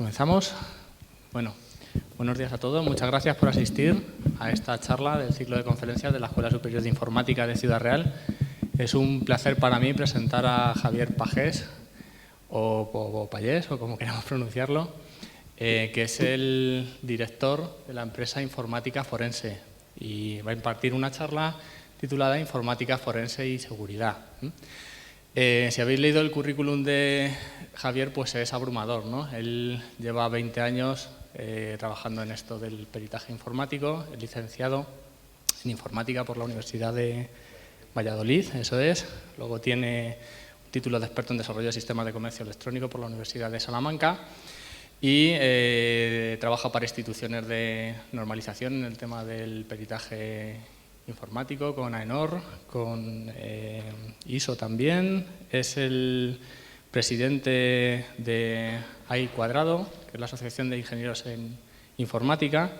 Comenzamos. Bueno, buenos días a todos. Muchas gracias por asistir a esta charla del ciclo de conferencias de la Escuela Superior de Informática de Ciudad Real. Es un placer para mí presentar a Javier Pagés, o Pallés, o como queramos pronunciarlo, que es el director de la empresa Informática Forense y va a impartir una charla titulada Informática Forense y Seguridad. Si habéis leído el currículum de Javier, pues es abrumador, ¿no? Él lleva 20 años trabajando en esto del peritaje informático, es licenciado en informática por la Universidad de Valladolid, eso es. Luego tiene un título de experto en desarrollo de sistemas de comercio electrónico por la Universidad de Salamanca y trabaja para instituciones de normalización en el tema del peritaje informático, con AENOR, con ISO también. Es el presidente de AI Cuadrado, que es la Asociación de Ingenieros en Informática,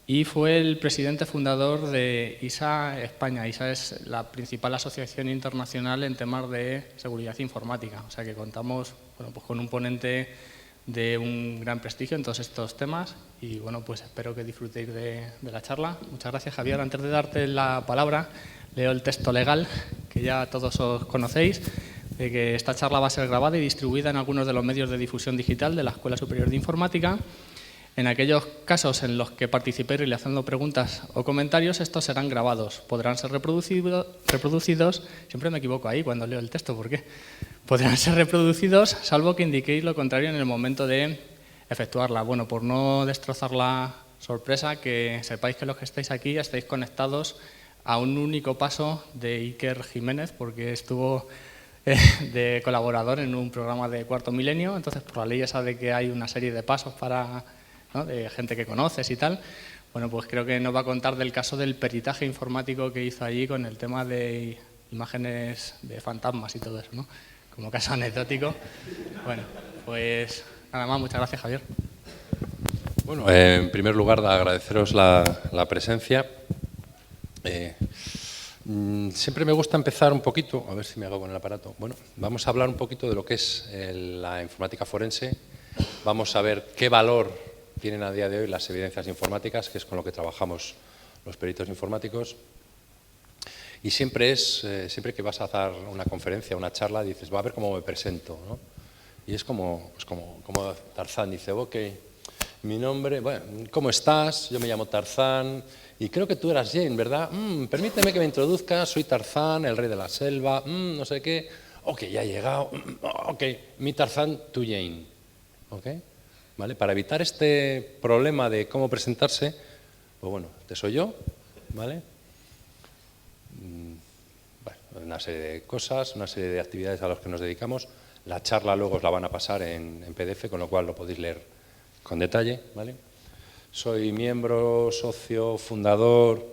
y fue el presidente fundador de ISA España. ISA es la principal asociación internacional en temas de seguridad informática, o sea que contamos, bueno, pues con un ponente de un gran prestigio en todos estos temas y bueno, pues espero que disfrutéis de la charla. Muchas gracias, Javier. Antes de darte la palabra, leo el texto legal que ya todos os conocéis, de que esta charla va a ser grabada y distribuida en algunos de los medios de difusión digital de la Escuela Superior de Informática. En aquellos casos en los que participéis realizando preguntas o comentarios, estos serán grabados. Podrán ser reproducidos, siempre me equivoco ahí cuando leo el texto, ¿por qué? Podrán ser reproducidos, salvo que indiquéis lo contrario en el momento de efectuarla. Bueno, por no destrozar la sorpresa, que sepáis que los que estáis aquí estáis conectados a un único paso de Iker Jiménez, porque estuvo de colaborador en un programa de Cuarto Milenio, entonces por la ley esa de que hay una serie de pasos para, ¿no?, de gente que conoces y tal, bueno, pues creo que nos va a contar del caso del peritaje informático que hizo allí con el tema de imágenes de fantasmas y todo eso, ¿no? Como caso anecdótico. Bueno, pues nada más, muchas gracias, Javier. Bueno, en primer lugar, agradeceros la presencia. Siempre me gusta empezar un poquito, a ver si me hago con el aparato. Bueno, vamos a hablar un poquito de lo que es la informática forense. Vamos a ver qué valor tienen a día de hoy las evidencias informáticas, que es con lo que trabajamos los peritos informáticos. Y siempre que vas a dar una conferencia, una charla, dices, va a ver cómo me presento, ¿no? Y es como Tarzán dice, ok, mi nombre, bueno, ¿cómo estás? Yo me llamo Tarzán y creo que tú eras Jane, ¿verdad? Permíteme que me introduzca, soy Tarzán, el rey de la selva, no sé qué. Ok, ya he llegado, ok, mi Tarzán, tú Jane, ¿ok? ¿Vale? Para evitar este problema de cómo presentarse, pues bueno, este soy yo, ¿vale? Una serie de cosas, una serie de actividades a las que nos dedicamos. La charla luego os la van a pasar en PDF, con lo cual lo podéis leer con detalle, ¿vale? Soy miembro, socio, fundador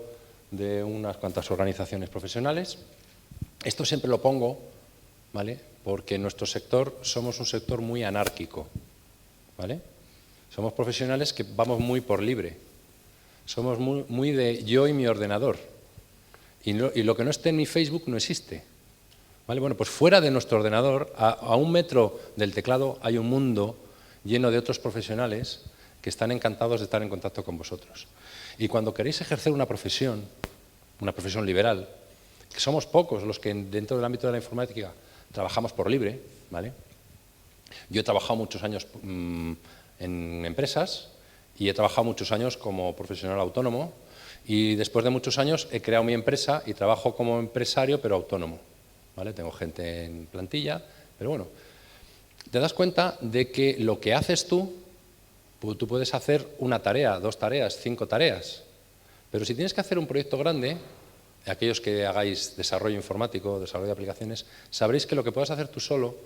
de unas cuantas organizaciones profesionales. Esto siempre lo pongo, ¿vale?, porque en nuestro sector somos un sector muy anárquico, ¿vale? Somos profesionales que vamos muy por libre. Somos muy de yo y mi ordenador. Y lo que no esté en mi Facebook no existe, ¿vale? Bueno, pues fuera de nuestro ordenador, a 1 metro del teclado, hay un mundo lleno de otros profesionales que están encantados de estar en contacto con vosotros. Y cuando queréis ejercer una profesión liberal, que somos pocos los que dentro del ámbito de la informática trabajamos por libre, ¿vale? Yo he trabajado muchos años en empresas y he trabajado muchos años como profesional autónomo. Y después de muchos años he creado mi empresa y trabajo como empresario, pero autónomo, ¿vale? Tengo gente en plantilla, pero bueno, te das cuenta de que lo que haces tú puedes hacer una tarea, 2 tareas, 5 tareas, pero si tienes que hacer un proyecto grande, aquellos que hagáis desarrollo informático, desarrollo de aplicaciones, sabréis que lo que puedas hacer tú solo,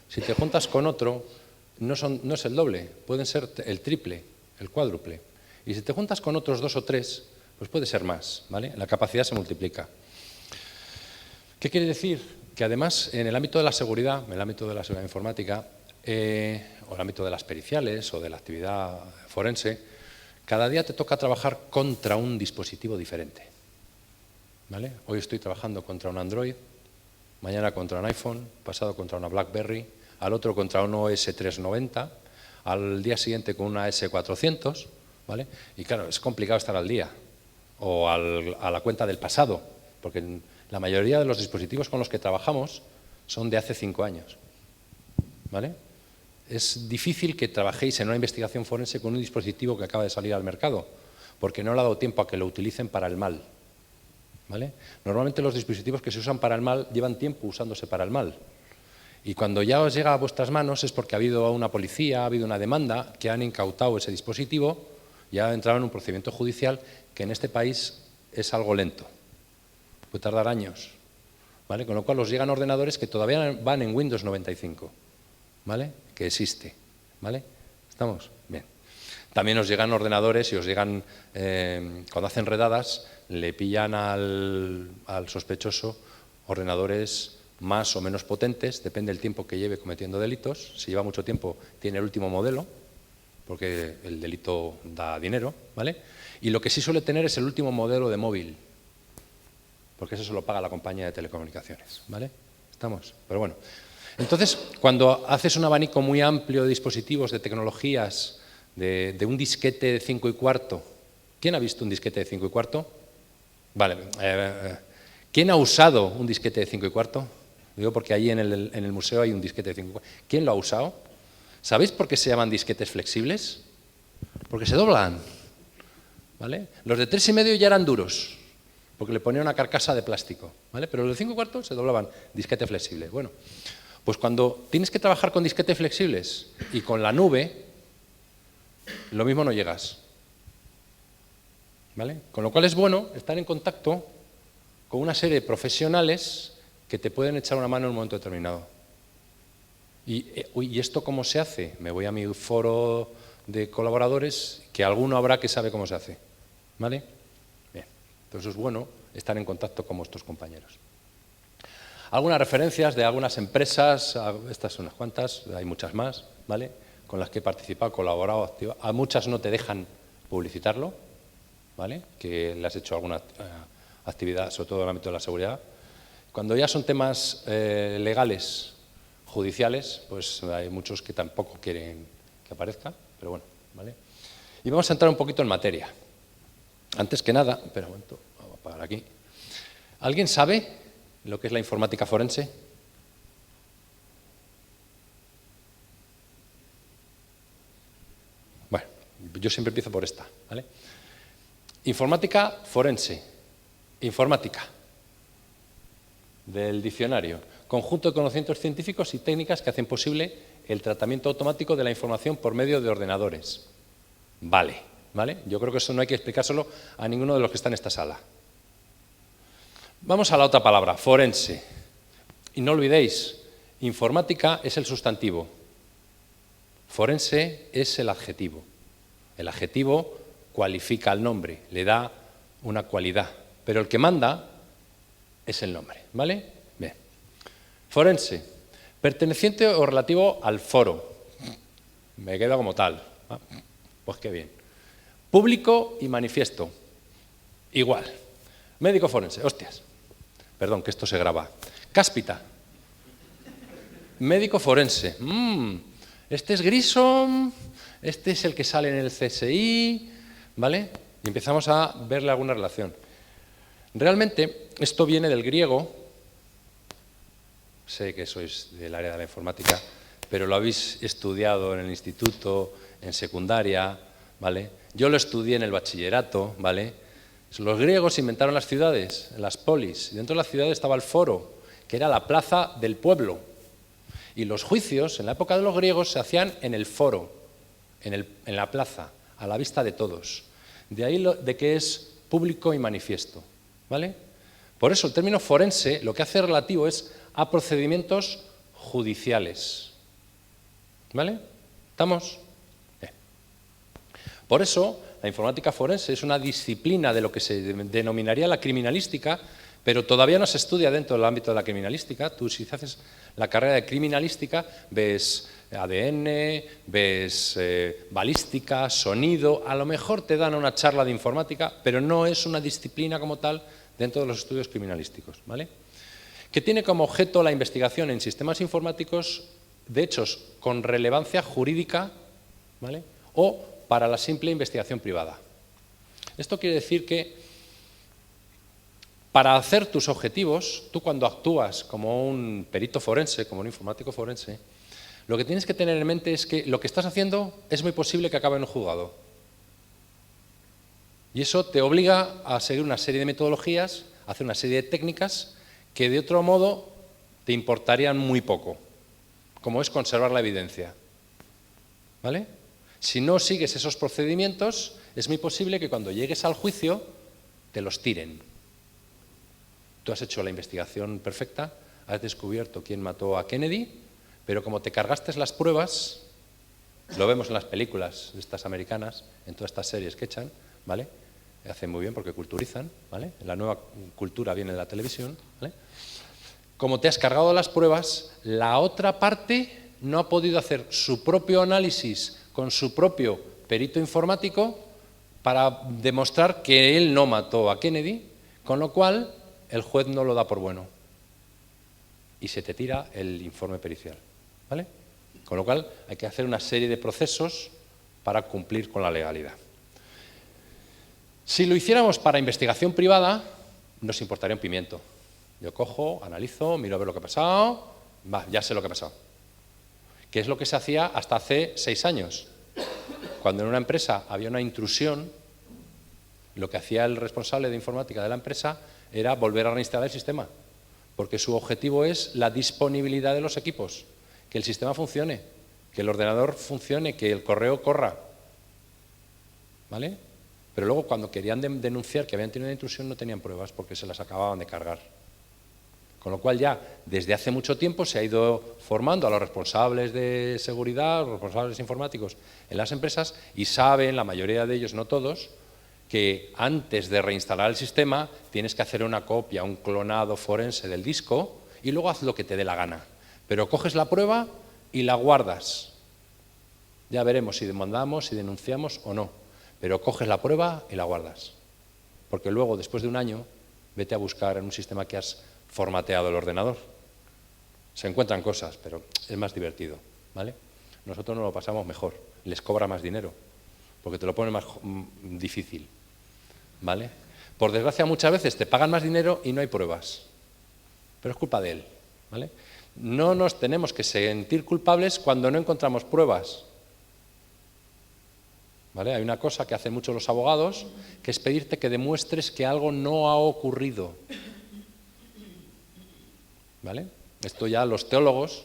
si te juntas con otro, no es el doble, pueden ser el triple, el cuádruple. Y si te juntas con otros 2 o 3, pues puede ser más, ¿vale? La capacidad se multiplica. ¿Qué quiere decir? Que además en el ámbito de la seguridad, en el ámbito de la seguridad informática, o el ámbito de las periciales o de la actividad forense, cada día te toca trabajar contra un dispositivo diferente, ¿vale? Hoy estoy trabajando contra un Android, mañana contra un iPhone, pasado contra una BlackBerry, al otro contra un OS 390, al día siguiente con una S400, ¿vale? Y claro, es complicado estar al día, o a la cuenta del pasado, porque la mayoría de los dispositivos con los que trabajamos son de hace 5 años, ¿vale? Es difícil que trabajéis en una investigación forense con un dispositivo que acaba de salir al mercado, porque no le ha dado tiempo a que lo utilicen para el mal, ¿vale? Normalmente los dispositivos que se usan para el mal llevan tiempo usándose para el mal. Y cuando ya os llega a vuestras manos es porque ha habido una policía, ha habido una demanda, que han incautado ese dispositivo y ha entrado en un procedimiento judicial que en este país es algo lento. Puede tardar años, ¿vale? Con lo cual os llegan ordenadores que todavía van en Windows 95, ¿vale? Que existe, ¿vale? ¿Estamos? Bien. También os llegan ordenadores y os llegan, cuando hacen redadas, le pillan al sospechoso ordenadores más o menos potentes, depende del tiempo que lleve cometiendo delitos. Si lleva mucho tiempo, tiene el último modelo, porque el delito da dinero, ¿vale? Y lo que sí suele tener es el último modelo de móvil, porque eso se lo paga la compañía de telecomunicaciones, ¿vale? ¿Estamos? Pero bueno. Entonces, cuando haces un abanico muy amplio de dispositivos, de tecnologías, de un disquete de 5 1/4, ¿quién ha visto un disquete de 5 1/4? Vale. ¿Quién ha usado un disquete de 5 1/4? Digo porque allí en el museo hay un disquete de 5 1/4. ¿Quién lo ha usado? ¿Sabéis por qué se llaman disquetes flexibles? Porque se doblan, ¿vale? Los de 3 1/2 ya eran duros, porque le ponían una carcasa de plástico, ¿vale? Pero los de 5 1/4 se doblaban, disquete flexible. Bueno, pues cuando tienes que trabajar con disquetes flexibles y con la nube, lo mismo no llegas, ¿vale? Con lo cual es bueno estar en contacto con una serie de profesionales que te pueden echar una mano en un momento determinado. ¿Y esto cómo se hace? Me voy a mi foro de colaboradores, que alguno habrá que sabe cómo se hace, ¿vale? Bien, entonces es bueno estar en contacto con vuestros compañeros. Algunas referencias de algunas empresas, estas son unas cuantas, hay muchas más, ¿vale? Con las que he participado, colaborado, activado. A muchas no te dejan publicitarlo, ¿vale? Que le has hecho alguna actividad, sobre todo en el ámbito de la seguridad. Cuando ya son temas legales, judiciales, pues hay muchos que tampoco quieren que aparezca, pero bueno, ¿vale? Y vamos a entrar un poquito en materia. Antes que nada, espera un momento, vamos a apagar aquí. ¿Alguien sabe lo que es la informática forense? Bueno, yo siempre empiezo por esta, ¿vale? Informática forense. Informática. Del diccionario. Conjunto de conocimientos científicos y técnicas que hacen posible el tratamiento automático de la información por medio de ordenadores. Vale, ¿vale? Yo creo que eso no hay que explicárselo a ninguno de los que están en esta sala. Vamos a la otra palabra, forense. Y no olvidéis, informática es el sustantivo, forense es el adjetivo. El adjetivo cualifica al nombre, le da una cualidad, pero el que manda es el nombre, ¿vale? Bien. Forense, perteneciente o relativo al foro. Me queda como tal. Pues qué bien. Público y manifiesto. Igual. Médico forense, hostias. Perdón, que esto se graba. Cáspita. Médico forense. Este es Grissom, este es el que sale en el CSI, ¿vale? Y empezamos a verle alguna relación. Realmente, esto viene del griego. Sé que sois del área de la informática, pero lo habéis estudiado en el instituto, en secundaria, ¿vale? Yo lo estudié en el bachillerato, ¿vale? Los griegos inventaron las ciudades, las polis, y dentro de la ciudad estaba el foro, que era la plaza del pueblo. Y los juicios, en la época de los griegos, se hacían en el foro, en la plaza, a la vista de todos. De ahí de que es público y manifiesto, ¿vale? Por eso el término forense lo que hace relativo es a procedimientos judiciales, ¿vale? ¿Estamos? Por eso la informática forense es una disciplina de lo que se denominaría la criminalística, pero todavía no se estudia dentro del ámbito de la criminalística. Tú, si haces la carrera de criminalística, ves ADN, ves balística, sonido, a lo mejor te dan una charla de informática, pero no es una disciplina como tal dentro de los estudios criminalísticos, ¿vale? Que tiene como objeto la investigación en sistemas informáticos de hechos con relevancia jurídica ¿vale? O para la simple investigación privada. Esto quiere decir que para hacer tus objetivos, tú cuando actúas como un perito forense, como un informático forense, lo que tienes que tener en mente es que lo que estás haciendo es muy posible que acabe en un juzgado. Y eso te obliga a seguir una serie de metodologías, a hacer una serie de técnicas que de otro modo te importarían muy poco, como es conservar la evidencia. ¿Vale? Si no sigues esos procedimientos, es muy posible que cuando llegues al juicio te los tiren. Tú has hecho la investigación perfecta, has descubierto quién mató a Kennedy, pero como te cargaste las pruebas, lo vemos en las películas de estas americanas, en todas estas series que echan, ¿vale? Hacen muy bien porque culturizan, ¿vale? La nueva cultura viene de la televisión, ¿vale? Como te has cargado las pruebas, la otra parte no ha podido hacer su propio análisis con su propio perito informático para demostrar que él no mató a Kennedy, con lo cual el juez no lo da por bueno y se te tira el informe pericial, ¿vale? Con lo cual hay que hacer una serie de procesos para cumplir con la legalidad. Si lo hiciéramos para investigación privada, nos importaría un pimiento. Yo cojo, analizo, miro a ver lo que ha pasado, ya sé lo que ha pasado. Que es lo que se hacía hasta hace 6 años. Cuando en una empresa había una intrusión, lo que hacía el responsable de informática de la empresa era volver a reinstalar el sistema, porque su objetivo es la disponibilidad de los equipos, que el sistema funcione, que el ordenador funcione, que el correo corra, ¿vale? Pero luego cuando querían denunciar que habían tenido una intrusión no tenían pruebas porque se las acababan de cargar. Con lo cual ya desde hace mucho tiempo se ha ido formando a los responsables de seguridad, los responsables informáticos en las empresas y saben, la mayoría de ellos, no todos, que antes de reinstalar el sistema tienes que hacer una copia, un clonado forense del disco y luego haz lo que te dé la gana. Pero coges la prueba y la guardas. Ya veremos si demandamos, si denunciamos o no. Pero coges la prueba y la guardas. Porque luego, después de un año, vete a buscar en un sistema que has formateado el ordenador. Se encuentran cosas, pero es más divertido, ¿vale? Nosotros nos lo pasamos mejor, les cobra más dinero, porque te lo pone más difícil, ¿vale? Por desgracia, muchas veces te pagan más dinero y no hay pruebas, pero es culpa de él, ¿vale? No nos tenemos que sentir culpables cuando no encontramos pruebas, ¿vale? Hay una cosa que hacen muchos los abogados, que es pedirte que demuestres que algo no ha ocurrido, ¿vale? Esto ya los teólogos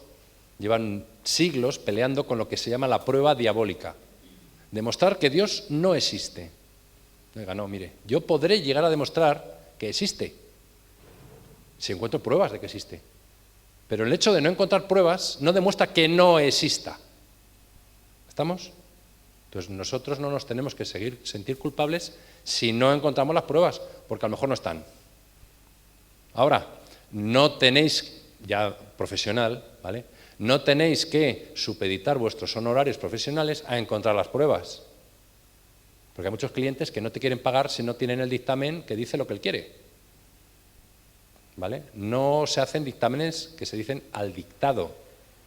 llevan siglos peleando con lo que se llama la prueba diabólica. Demostrar que Dios no existe. Oiga, no, mire, yo podré llegar a demostrar que existe, si encuentro pruebas de que existe. Pero el hecho de no encontrar pruebas no demuestra que no exista. ¿Estamos? Entonces nosotros no nos tenemos que sentir culpables si no encontramos las pruebas, porque a lo mejor no están. Ahora, no tenéis, ya profesional, ¿vale? No tenéis que supeditar vuestros honorarios profesionales a encontrar las pruebas. Porque hay muchos clientes que no te quieren pagar si no tienen el dictamen que dice lo que él quiere, ¿vale? No se hacen dictámenes que se dicen al dictado.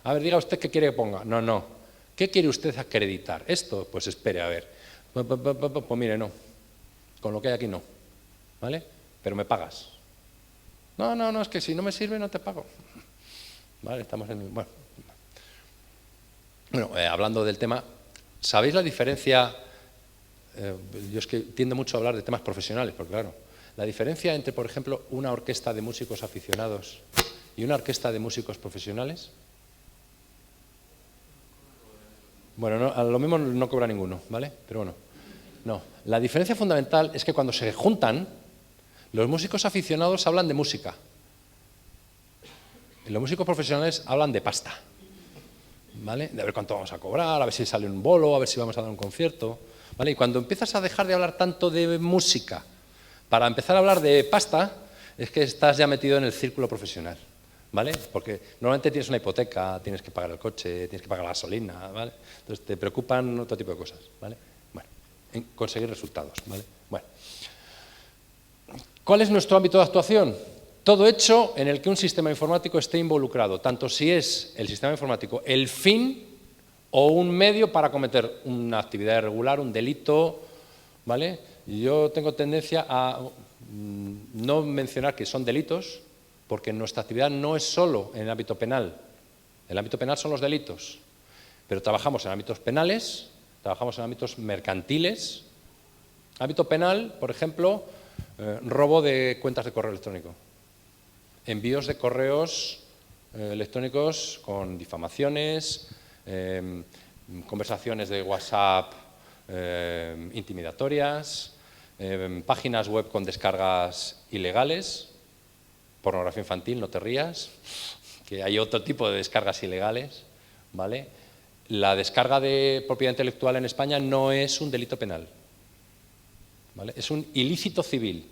A ver, diga usted qué quiere que ponga. No, no. ¿Qué quiere usted acreditar? ¿Esto? Pues espere, a ver. Pues mire, no. Con lo que hay aquí no, ¿vale? Pero me pagas. No, no, no, es que si no me sirve no te pago. Vale, estamos en el... Bueno, hablando del tema, ¿sabéis la diferencia? Yo es que tiendo mucho a hablar de temas profesionales, porque claro, la diferencia entre, por ejemplo, una orquesta de músicos aficionados y una orquesta de músicos profesionales. Bueno, no, a lo mismo no cobra ninguno, ¿vale? Pero bueno, no. La diferencia fundamental es que cuando se juntan, los músicos aficionados hablan de música y los músicos profesionales hablan de pasta, ¿vale? De a ver cuánto vamos a cobrar, a ver si sale un bolo, a ver si vamos a dar un concierto, ¿vale? Y cuando empiezas a dejar de hablar tanto de música para empezar a hablar de pasta, es que estás ya metido en el círculo profesional, ¿vale? Porque normalmente tienes una hipoteca, tienes que pagar el coche, tienes que pagar la gasolina, ¿vale? Entonces te preocupan otro tipo de cosas, ¿vale? Bueno, en conseguir resultados, ¿vale? Bueno. ¿Cuál es nuestro ámbito de actuación? Todo hecho en el que un sistema informático esté involucrado, tanto si es el sistema informático el fin o un medio para cometer una actividad irregular, un delito, ¿vale? Y yo tengo tendencia a no mencionar que son delitos, porque nuestra actividad no es solo en el ámbito penal. El ámbito penal son los delitos, pero trabajamos en ámbitos penales, trabajamos en ámbitos mercantiles. Ámbito penal, por ejemplo, robo de cuentas de correo electrónico, envíos de correos electrónicos con difamaciones, conversaciones de WhatsApp intimidatorias, páginas web con descargas ilegales, pornografía infantil, no te rías, que hay otro tipo de descargas ilegales, ¿vale? La descarga de propiedad intelectual en España no es un delito penal, ¿vale? Es un ilícito civil,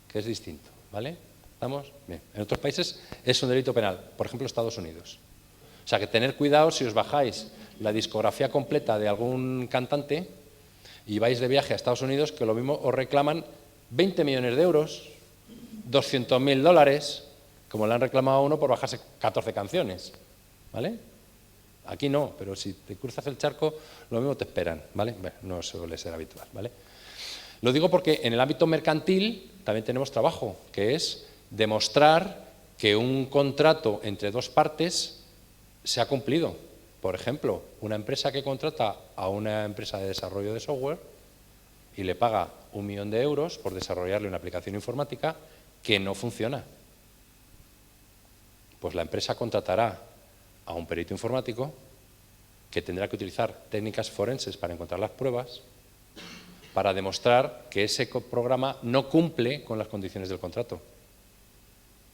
que es distinto, ¿vale? ¿Estamos? Bien. En otros países es un delito penal, por ejemplo, Estados Unidos. O sea, que tener cuidado si os bajáis la discografía completa de algún cantante y vais de viaje a Estados Unidos, que lo mismo os reclaman 20 millones de euros, 200.000 dólares, como le han reclamado a uno por bajarse 14 canciones, ¿vale? Aquí no, pero si te cruzas el charco, lo mismo te esperan, ¿vale? Bueno, no suele ser habitual, ¿vale? Lo digo porque en el ámbito mercantil también tenemos trabajo, que es demostrar que un contrato entre dos partes se ha cumplido. Por ejemplo, una empresa que contrata a una empresa de desarrollo de software y le paga 1 millón de euros por desarrollarle una aplicación informática que no funciona. Pues la empresa contratará a un perito informático que tendrá que utilizar técnicas forenses para encontrar las pruebas para demostrar que ese programa no cumple con las condiciones del contrato,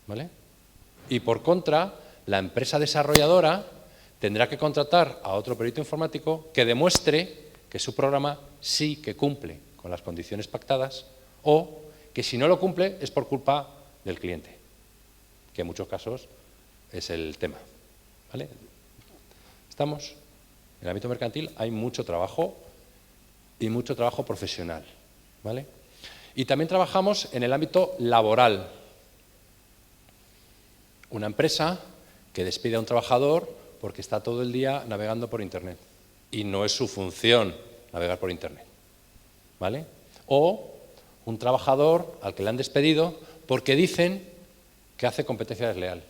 ¿vale? Y por contra, la empresa desarrolladora tendrá que contratar a otro perito informático que demuestre que su programa sí que cumple con las condiciones pactadas o que si no lo cumple es por culpa del cliente, que en muchos casos es el tema, ¿vale? ¿Estamos? En el ámbito mercantil hay mucho trabajo y mucho trabajo profesional, ¿vale? Y también trabajamos en el ámbito laboral. Una empresa que despide a un trabajador porque está todo el día navegando por Internet y no es su función navegar por Internet, ¿vale? O un trabajador al que le han despedido porque dicen que hace competencia desleal.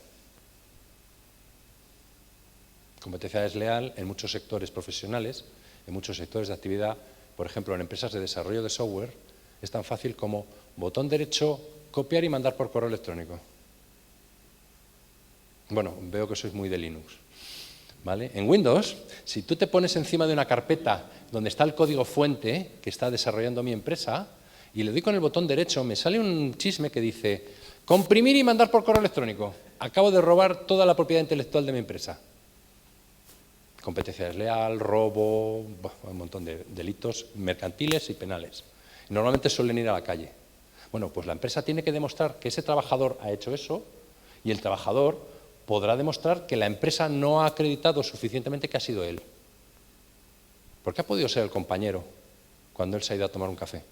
Competencia desleal en muchos sectores profesionales, en muchos sectores de actividad. Por ejemplo, en empresas de desarrollo de software es tan fácil como botón derecho, copiar y mandar por correo electrónico. Bueno, veo que sois muy de Linux, ¿vale? En Windows, si tú te pones encima de una carpeta donde está el código fuente que está desarrollando mi empresa y le doy con el botón derecho, me sale un chisme que dice comprimir y mandar por correo electrónico. Acabo de robar toda la propiedad intelectual de mi empresa. Competencia desleal, robo, un montón de delitos mercantiles y penales. Normalmente suelen ir a la calle. Bueno, pues la empresa tiene que demostrar que ese trabajador ha hecho eso y el trabajador podrá demostrar que la empresa no ha acreditado suficientemente que ha sido él. ¿Por qué ha podido ser el compañero cuando él se ha ido a tomar un café?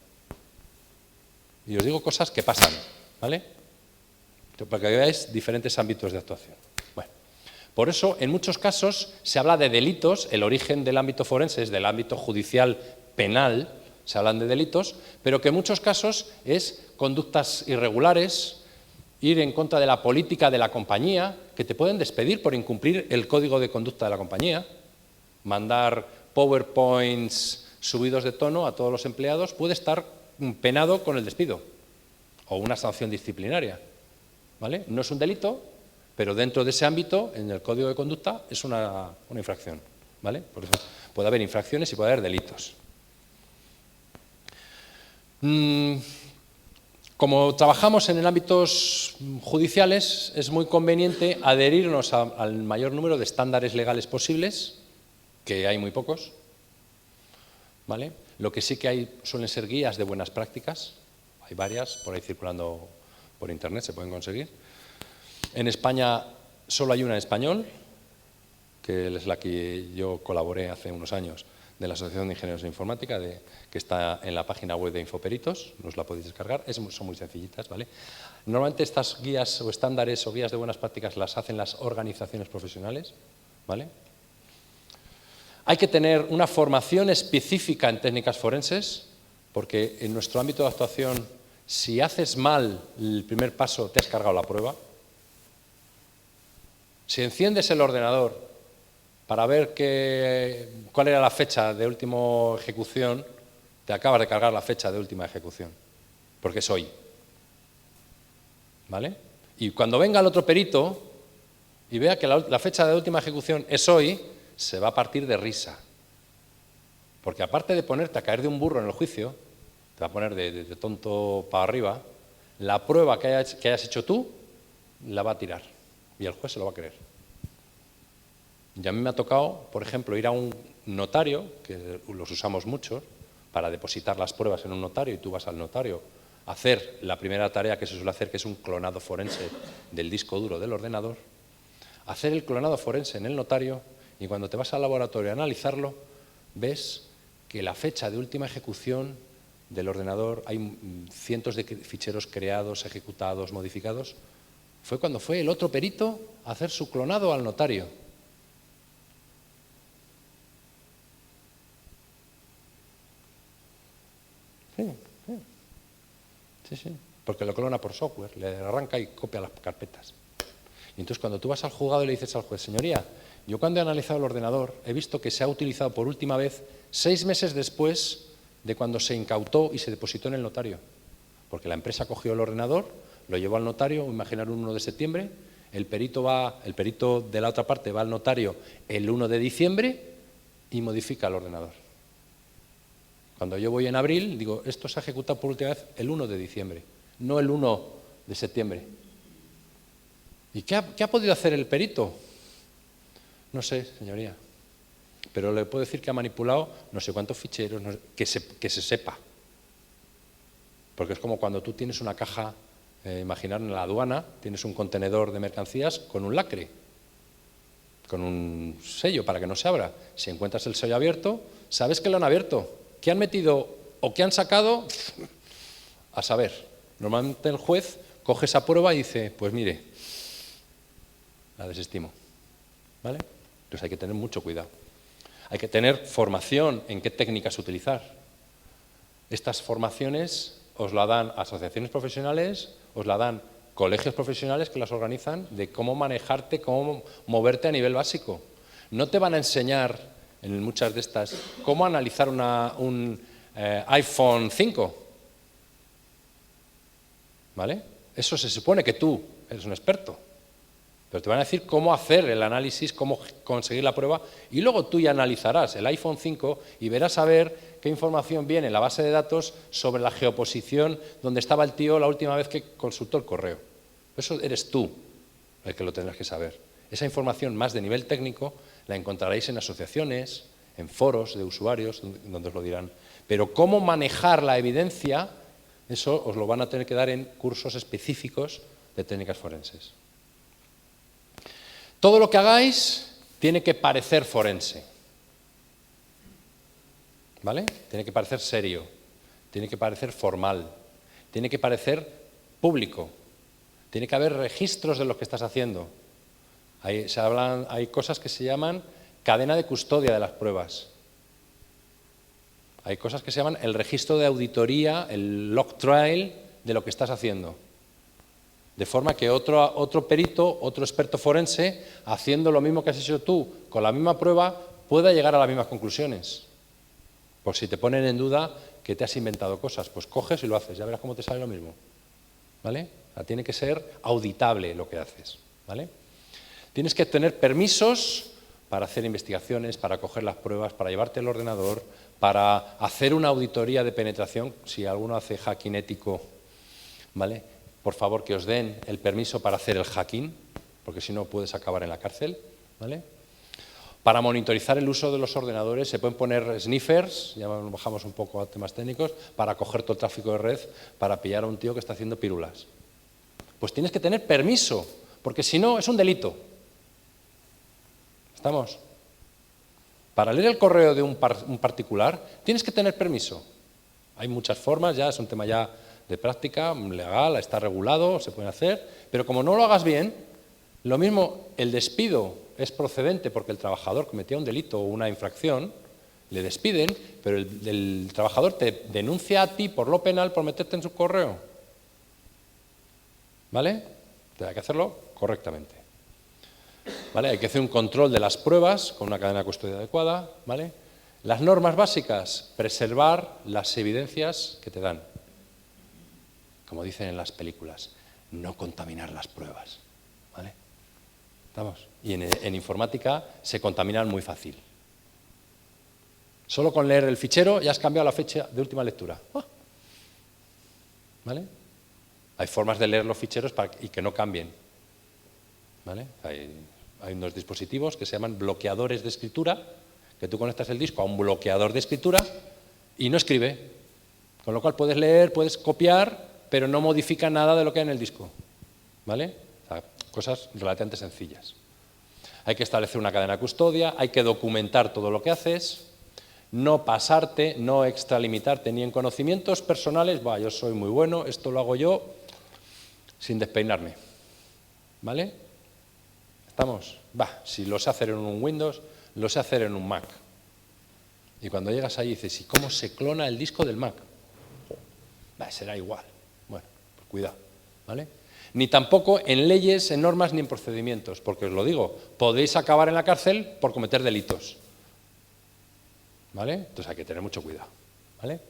Y os digo cosas que pasan, ¿vale? Para que veáis diferentes ámbitos de actuación. Bueno. Por eso, en muchos casos, se habla de delitos, el origen del ámbito forense es del ámbito judicial penal, se hablan de delitos, pero que en muchos casos es conductas irregulares, ir en contra de la política de la compañía, que te pueden despedir por incumplir el código de conducta de la compañía, mandar PowerPoints subidos de tono a todos los empleados, puede estar penado con el despido o una sanción disciplinaria, ¿vale? No es un delito, pero dentro de ese ámbito, en el código de conducta, es una infracción, ¿vale? Por eso puede haber infracciones y puede haber delitos. Como trabajamos en ámbitos judiciales, es muy conveniente adherirnos al mayor número de estándares legales posibles, que hay muy pocos, ¿vale? Lo que sí que hay suelen ser guías de buenas prácticas, hay varias por ahí circulando por Internet, se pueden conseguir. En España solo hay una en español, que es la que yo colaboré hace unos años, de la Asociación de Ingenieros de Informática, que está en la página web de Infoperitos, os la podéis descargar, son muy sencillitas, ¿vale? Normalmente estas guías o estándares o guías de buenas prácticas las hacen las organizaciones profesionales, ¿vale? Hay que tener una formación específica en técnicas forenses, porque en nuestro ámbito de actuación, si haces mal el primer paso, te has cargado la prueba. Si enciendes el ordenador para ver cuál era la fecha de última ejecución, te acabas de cargar la fecha de última ejecución, porque es hoy. ¿Vale? Y cuando venga el otro perito y vea que la fecha de última ejecución es hoy, se va a partir de risa. Porque aparte de ponerte a caer de un burro en el juicio, te va a poner de tonto para arriba, la prueba que hayas hecho tú la va a tirar y el juez se lo va a creer. Y a mí me ha tocado, por ejemplo, ir a un notario, que los usamos mucho, para depositar las pruebas en un notario, y tú vas al notario a hacer la primera tarea que se suele hacer, que es un clonado forense del disco duro del ordenador, hacer el clonado forense en el notario, y cuando te vas al laboratorio a analizarlo, ves que la fecha de última ejecución del ordenador, hay cientos de ficheros creados, ejecutados, modificados, fue cuando fue el otro perito a hacer su clonado al notario. Sí, porque lo clona por software, le arranca y copia las carpetas. Y entonces cuando tú vas al juzgado y le dices al juez, señoría, yo cuando he analizado el ordenador he visto que se ha utilizado por última vez 6 meses después de cuando se incautó y se depositó en el notario. Porque la empresa cogió el ordenador, lo llevó al notario, imaginar un 1 de septiembre, el perito de la otra parte va al notario el 1 de diciembre y modifica el ordenador. Cuando yo voy en abril, digo, esto se ha ejecutado por última vez el 1 de diciembre, no el 1 de septiembre. ¿Y qué ha podido hacer el perito? No sé, señoría. Pero le puedo decir que ha manipulado no sé cuántos ficheros, que se sepa. Porque es como cuando tú tienes una caja, imaginar en la aduana, tienes un contenedor de mercancías con un lacre, con un sello para que no se abra. Si encuentras el sello abierto, sabes que lo han abierto. ¿Qué han metido o qué han sacado? A saber. Normalmente el juez coge esa prueba y dice, pues mire, la desestimo. ¿Vale? Entonces hay que tener mucho cuidado. Hay que tener formación en qué técnicas utilizar. Estas formaciones os la dan asociaciones profesionales, os la dan colegios profesionales que las organizan, de cómo manejarte, cómo moverte a nivel básico. No te van a enseñar en muchas de estas cómo analizar un iPhone 5. ¿Vale? Eso se supone que tú eres un experto. Pero te van a decir cómo hacer el análisis, cómo conseguir la prueba, y luego tú ya analizarás el iPhone 5 y verás a ver qué información viene en la base de datos sobre la geoposición donde estaba el tío la última vez que consultó el correo. Eso eres tú el que lo tendrás que saber. Esa información más de nivel técnico la encontraréis en asociaciones, en foros de usuarios, donde os lo dirán. Pero cómo manejar la evidencia, eso os lo van a tener que dar en cursos específicos de técnicas forenses. Todo lo que hagáis tiene que parecer forense. ¿Vale? Tiene que parecer serio, tiene que parecer formal, tiene que parecer público, tiene que haber registros de lo que estás haciendo. Hay cosas que se llaman cadena de custodia de las pruebas. Hay cosas que se llaman el registro de auditoría, el log trail de lo que estás haciendo. De forma que otro perito, otro experto forense, haciendo lo mismo que has hecho tú, con la misma prueba, pueda llegar a las mismas conclusiones. Por si te ponen en duda que te has inventado cosas, pues coges y lo haces, ya verás cómo te sale lo mismo. ¿Vale? O sea, tiene que ser auditable lo que haces. ¿Vale? Tienes que tener permisos para hacer investigaciones, para coger las pruebas, para llevarte el ordenador, para hacer una auditoría de penetración, si alguno hace hacking ético, ¿vale? Por favor, que os den el permiso para hacer el hacking, porque si no puedes acabar en la cárcel, ¿vale? Para monitorizar el uso de los ordenadores se pueden poner sniffers, ya bajamos un poco a temas técnicos, para coger todo el tráfico de red, para pillar a un tío que está haciendo pirulas. Pues tienes que tener permiso, porque si no es un delito. ¿Estamos? Para leer el correo de un particular tienes que tener permiso. Hay muchas formas, ya es un tema ya de práctica, legal, está regulado, se puede hacer, pero como no lo hagas bien, lo mismo el despido es procedente porque el trabajador cometía un delito o una infracción, le despiden, pero el trabajador te denuncia a ti por lo penal por meterte en su correo. ¿Vale? Entonces hay que hacerlo correctamente. ¿Vale? Hay que hacer un control de las pruebas con una cadena de custodia adecuada. ¿Vale? Las normas básicas, preservar las evidencias que te dan. Como dicen en las películas, no contaminar las pruebas. ¿Vale? ¿Estamos? Y en informática se contaminan muy fácil. Solo con leer el fichero ya has cambiado la fecha de última lectura. ¿Vale? Hay formas de leer los ficheros y que no cambien. ¿Vale? Hay unos dispositivos que se llaman bloqueadores de escritura, que tú conectas el disco a un bloqueador de escritura y no escribe. Con lo cual puedes leer, puedes copiar, pero no modifica nada de lo que hay en el disco. ¿Vale? O sea, cosas relativamente sencillas. Hay que establecer una cadena de custodia, hay que documentar todo lo que haces, no pasarte, no extralimitarte ni en conocimientos personales, yo soy muy bueno, esto lo hago yo, sin despeinarme. ¿Vale? ¿Estamos? Si lo sé hacer en un Windows, lo sé hacer en un Mac. Y cuando llegas ahí dices, ¿y cómo se clona el disco del Mac? Será igual. Bueno, pues cuidado. ¿Vale? Ni tampoco en leyes, en normas, ni en procedimientos, porque os lo digo, podéis acabar en la cárcel por cometer delitos. ¿Vale? Entonces hay que tener mucho cuidado. ¿Vale?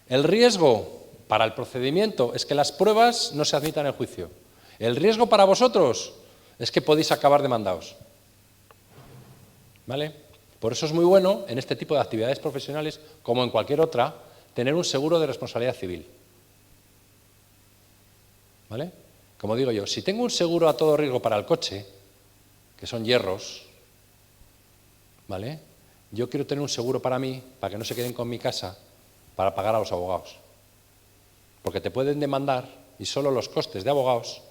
El riesgo para el procedimiento es que las pruebas no se admitan en juicio. El riesgo para vosotros es que podéis acabar demandados. ¿Vale? Por eso es muy bueno, en este tipo de actividades profesionales, como en cualquier otra, tener un seguro de responsabilidad civil. ¿Vale? Como digo yo, si tengo un seguro a todo riesgo para el coche, que son hierros, ¿vale? Yo quiero tener un seguro para mí, para que no se queden con mi casa, para pagar a los abogados. Porque te pueden demandar y solo los costes de abogados,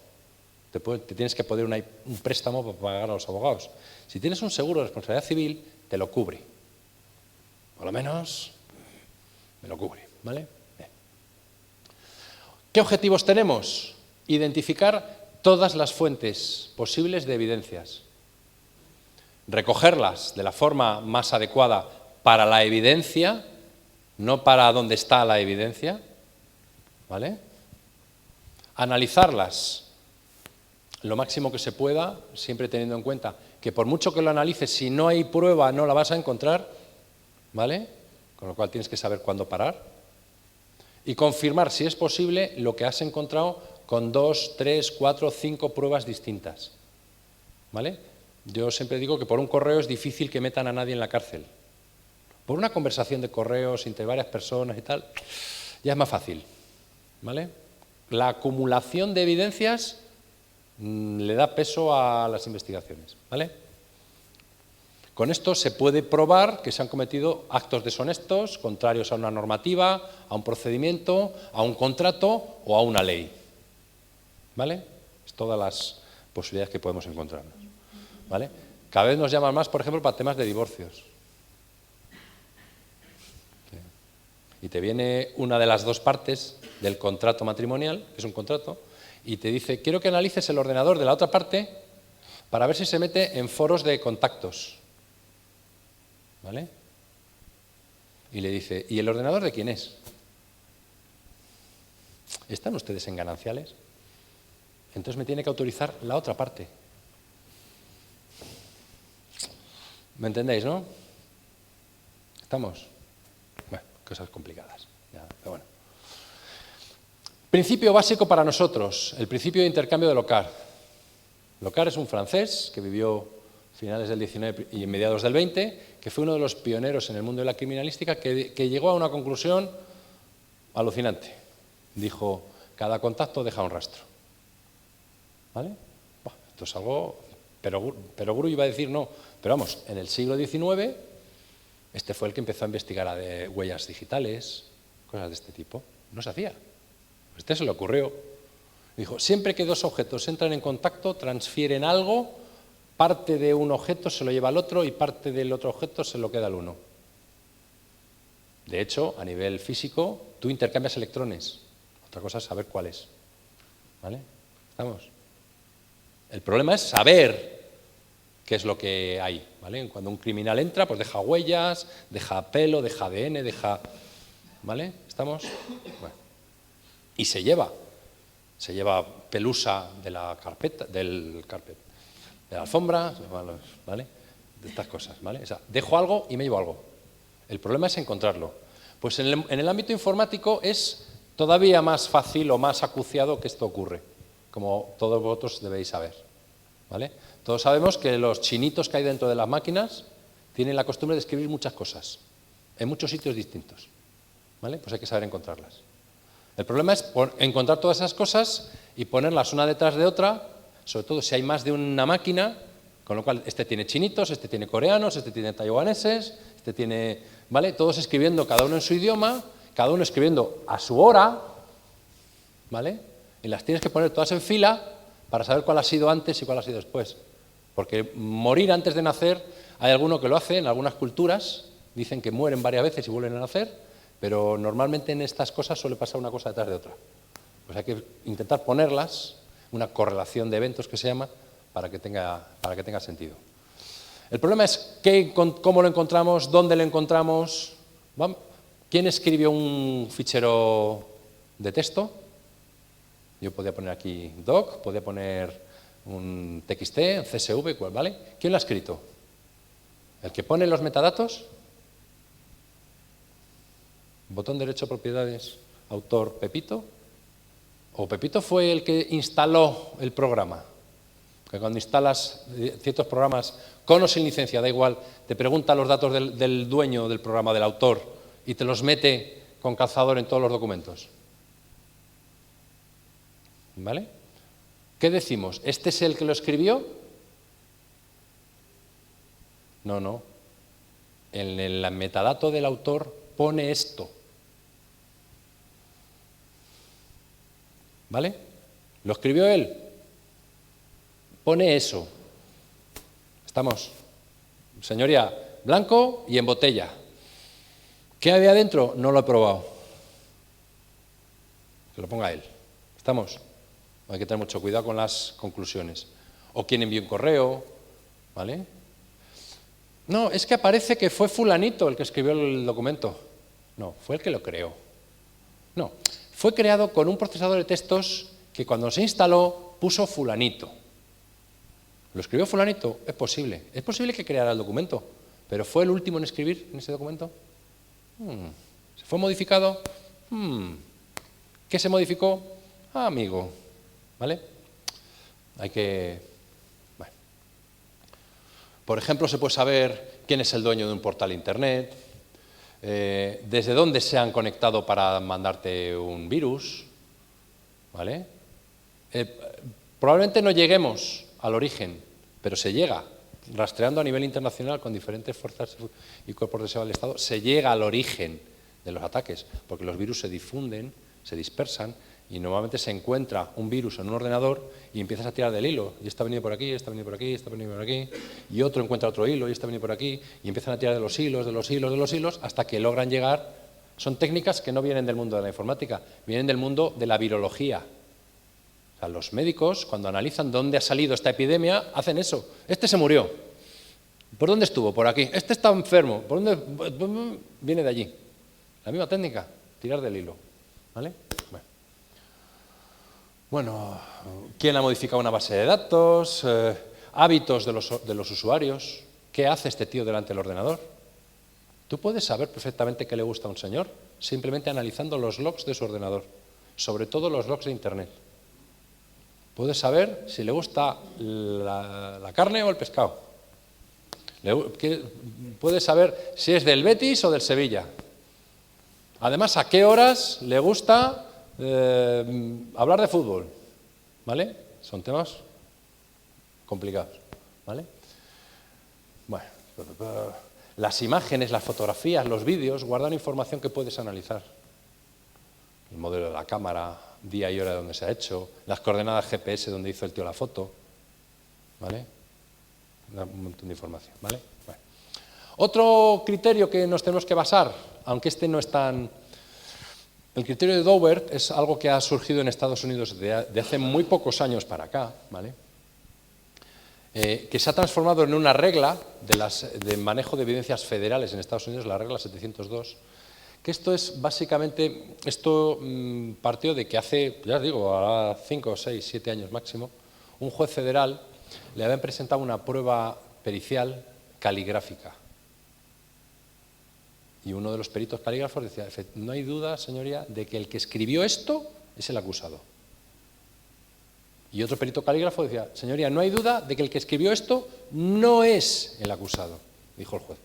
te tienes que poner un préstamo para pagar a los abogados. Si tienes un seguro de responsabilidad civil, te lo cubre. Por lo menos me lo cubre, ¿vale? Bien. ¿Qué objetivos tenemos? Identificar todas las fuentes posibles de evidencias. Recogerlas de la forma más adecuada para la evidencia, no para dónde está la evidencia, ¿vale? Analizarlas lo máximo que se pueda, siempre teniendo en cuenta que por mucho que lo analices, si no hay prueba no la vas a encontrar, ¿vale? Con lo cual tienes que saber cuándo parar. Y confirmar, si es posible, lo que has encontrado con 2, 3, 4, 5 pruebas distintas, ¿vale? Yo siempre digo que por un correo es difícil que metan a nadie en la cárcel. Por una conversación de correos entre varias personas y tal, ya es más fácil, ¿vale? La acumulación de evidencias le da peso a las investigaciones, ¿vale? Con esto se puede probar que se han cometido actos deshonestos, contrarios a una normativa, a un procedimiento, a un contrato o a una ley, ¿vale? Es todas las posibilidades que podemos encontrarnos, ¿vale? Cada vez nos llaman más, por ejemplo, para temas de divorcios. Y te viene una de las dos partes del contrato matrimonial, que es un contrato, y te dice, quiero que analices el ordenador de la otra parte para ver si se mete en foros de contactos. ¿Vale? Y le dice, ¿y el ordenador de quién es? ¿Están ustedes en gananciales? Entonces me tiene que autorizar la otra parte. ¿Me entendéis, no? ¿Estamos? Bueno, cosas complicadas. Ya, pero bueno. Principio básico para nosotros, el principio de intercambio de Locard. Locard es un francés que vivió a finales del 19 y mediados del 20, que fue uno de los pioneros en el mundo de la criminalística, que llegó a una conclusión alucinante. Dijo, cada contacto deja un rastro. ¿Vale? Esto es algo, pero Guru iba a decir no. Pero vamos, en el siglo XIX, este fue el que empezó a investigar de huellas digitales, cosas de este tipo. No se hacía. A este se le ocurrió. Dijo, siempre que dos objetos entran en contacto, transfieren algo, parte de un objeto se lo lleva al otro y parte del otro objeto se lo queda al uno. De hecho, a nivel físico, tú intercambias electrones. Otra cosa es saber cuáles. ¿Vale? ¿Estamos? El problema es saber qué es lo que hay, ¿vale? Cuando un criminal entra, pues deja huellas, deja pelo, deja ADN, deja... ¿Vale? ¿Estamos? Bueno. Y se lleva pelusa de la carpeta, de la alfombra, ¿vale? De estas cosas, ¿vale? O sea, dejo algo y me llevo algo. El problema es encontrarlo. Pues en el ámbito informático es todavía más fácil o más acuciado que esto ocurre, como todos vosotros debéis saber, ¿vale? Todos sabemos que los chinitos que hay dentro de las máquinas tienen la costumbre de escribir muchas cosas, en muchos sitios distintos, ¿vale? Pues hay que saber encontrarlas. El problema es encontrar todas esas cosas y ponerlas una detrás de otra, sobre todo si hay más de una máquina, con lo cual este tiene chinitos, este tiene coreanos, este tiene taiwaneses, este tiene... ¿vale? Todos escribiendo cada uno en su idioma, cada uno escribiendo a su hora, ¿vale? Y las tienes que poner todas en fila para saber cuál ha sido antes y cuál ha sido después. Porque morir antes de nacer, hay alguno que lo hace en algunas culturas, dicen que mueren varias veces y vuelven a nacer, pero normalmente en estas cosas suele pasar una cosa detrás de otra. Pues hay que intentar ponerlas, una correlación de eventos que se llama, para que tenga sentido. El problema es cómo lo encontramos, dónde lo encontramos. ¿Quién escribió un fichero de texto? Yo podía poner aquí doc, podía poner un txt, un csv, ¿vale? ¿Quién lo ha escrito? ¿El que pone los metadatos? Botón derecho, propiedades, autor Pepito. ¿O Pepito fue el que instaló el programa? Que cuando instalas ciertos programas con o sin licencia, da igual, te pregunta los datos del dueño del programa, del autor, y te los mete con calzador en todos los documentos. ¿Vale? ¿Qué decimos? ¿Este es el que lo escribió? No, no. En el metadato del autor pone esto. ¿Vale? ¿Lo escribió él? Pone eso. Estamos. Señoría, blanco y en botella. ¿Qué había dentro? No lo he probado. Que lo ponga él. ¿Estamos? Hay que tener mucho cuidado con las conclusiones. O quien envió un correo, ¿vale? No, es que aparece que fue fulanito el que escribió el documento. No, fue el que lo creó. No, fue creado con un procesador de textos que cuando se instaló puso fulanito. ¿Lo escribió fulanito? Es posible. Es posible que creara el documento, pero ¿fue el último en escribir en ese documento? ¿Se fue modificado? ¿Qué se modificó? Amigo. ¿Vale? Hay que... Bueno. Por ejemplo, se puede saber quién es el dueño de un portal internet, desde dónde se han conectado para mandarte un virus, ¿vale? Probablemente no lleguemos al origen, pero se llega, rastreando a nivel internacional con diferentes fuerzas y cuerpos de seguridad del Estado, se llega al origen de los ataques, porque los virus se difunden, se dispersan, y normalmente se encuentra un virus en un ordenador y empiezas a tirar del hilo, y está venido por aquí, está venido por aquí, está venido por aquí, y otro encuentra otro hilo y está venido por aquí, y empiezan a tirar de los hilos, de los hilos, de los hilos, hasta que logran llegar. Son técnicas que no vienen del mundo de la informática, vienen del mundo de la virología. O sea, los médicos, cuando analizan dónde ha salido esta epidemia, hacen eso. Este se murió. ¿Por dónde estuvo? Por aquí. Este está enfermo. ¿Por dónde? Viene de allí. La misma técnica, tirar del hilo. ¿Vale? Bueno, ¿quién ha modificado una base de datos? Hábitos de los usuarios. ¿Qué hace este tío delante del ordenador? Tú puedes saber perfectamente qué le gusta a un señor simplemente analizando los logs de su ordenador, sobre todo los logs de Internet. Puedes saber si le gusta la carne o el pescado. Puedes saber si es del Betis o del Sevilla. Además, a qué horas le gusta hablar de fútbol, ¿vale? Son temas complicados, ¿vale? Bueno, las imágenes, las fotografías, los vídeos guardan información que puedes analizar. El modelo de la cámara, día y hora de donde se ha hecho, las coordenadas GPS donde hizo el tío la foto, ¿vale? Un montón de información, ¿vale? Bueno. Otro criterio que nos tenemos que basar, aunque este no es tan... El criterio de Daubert es algo que ha surgido en Estados Unidos de hace muy pocos años para acá, ¿vale? que se ha transformado en una regla de manejo de evidencias federales en Estados Unidos, la regla 702, que esto es básicamente, partió de que hace, ya os digo, ahora 5, 6, 7 años máximo, un juez federal le habían presentado una prueba pericial caligráfica. Y uno de los peritos calígrafos decía, no hay duda, señoría, de que el que escribió esto es el acusado. Y otro perito calígrafo decía, señoría, no hay duda de que el que escribió esto no es el acusado. Dijo el juez,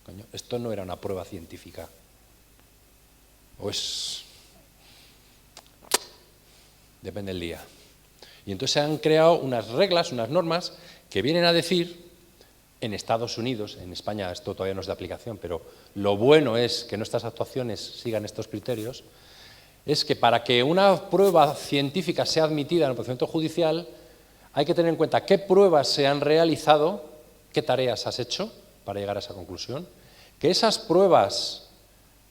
coño, esto no era una prueba científica. O es... Depende del día. Y entonces se han creado unas reglas, unas normas que vienen a decir, en Estados Unidos, en España esto todavía no es de aplicación, pero lo bueno es que nuestras actuaciones sigan estos criterios, es que para que una prueba científica sea admitida en el procedimiento judicial, hay que tener en cuenta qué pruebas se han realizado, qué tareas has hecho para llegar a esa conclusión, que esas pruebas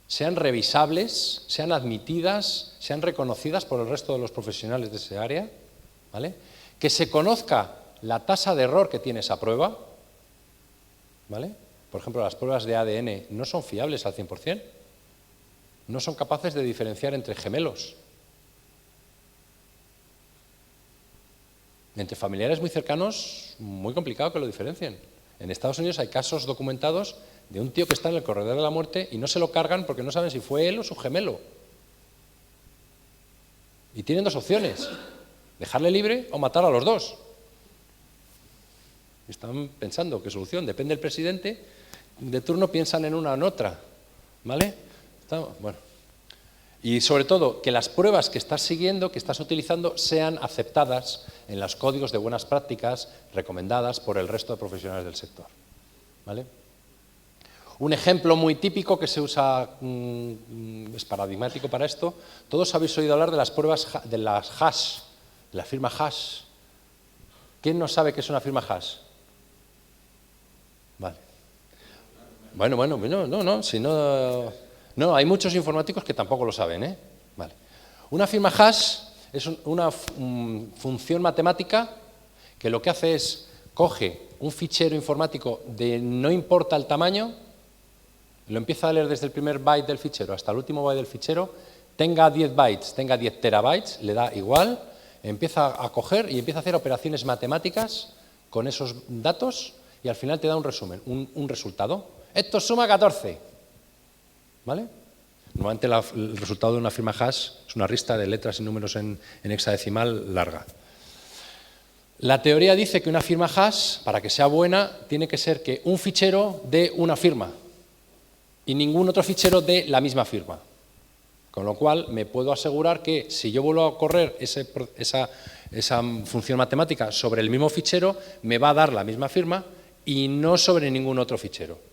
sean revisables, sean admitidas, sean reconocidas por el resto de los profesionales de ese área, ¿vale? Que se conozca la tasa de error que tiene esa prueba, ¿vale? Por ejemplo, las pruebas de ADN no son fiables al 100%, no son capaces de diferenciar entre gemelos. Entre familiares muy cercanos, muy complicado que lo diferencien. En Estados Unidos hay casos documentados de un tío que está en el corredor de la muerte y no se lo cargan porque no saben si fue él o su gemelo. Y tienen dos opciones, dejarle libre o matar a los dos. Están pensando qué solución, depende del presidente, de turno piensan en una o en otra, ¿vale? Bueno. Y sobre todo, que las pruebas que estás siguiendo, que estás utilizando, sean aceptadas en los códigos de buenas prácticas recomendadas por el resto de profesionales del sector, ¿vale? Un ejemplo muy típico que se usa, es paradigmático para esto, todos habéis oído hablar de las pruebas de las hash, de la firma hash. ¿Quién no sabe qué es una firma hash? Vale. Bueno, si no... No, hay muchos informáticos que tampoco lo saben, ¿eh? Vale. Una firma hash es una función matemática que lo que hace es, coge un fichero informático de no importa el tamaño, lo empieza a leer desde el primer byte del fichero hasta el último byte del fichero, tenga 10 bytes, tenga 10 terabytes, le da igual, empieza a coger y empieza a hacer operaciones matemáticas con esos datos y al final te da un resumen, un resultado. Esto suma 14, ¿vale? Normalmente el resultado de una firma hash es una lista de letras y números en hexadecimal larga. La teoría dice que una firma hash, para que sea buena, tiene que ser que un fichero dé una firma y ningún otro fichero dé la misma firma. Con lo cual, me puedo asegurar que si yo vuelvo a correr esa función matemática sobre el mismo fichero, me va a dar la misma firma y no sobre ningún otro fichero.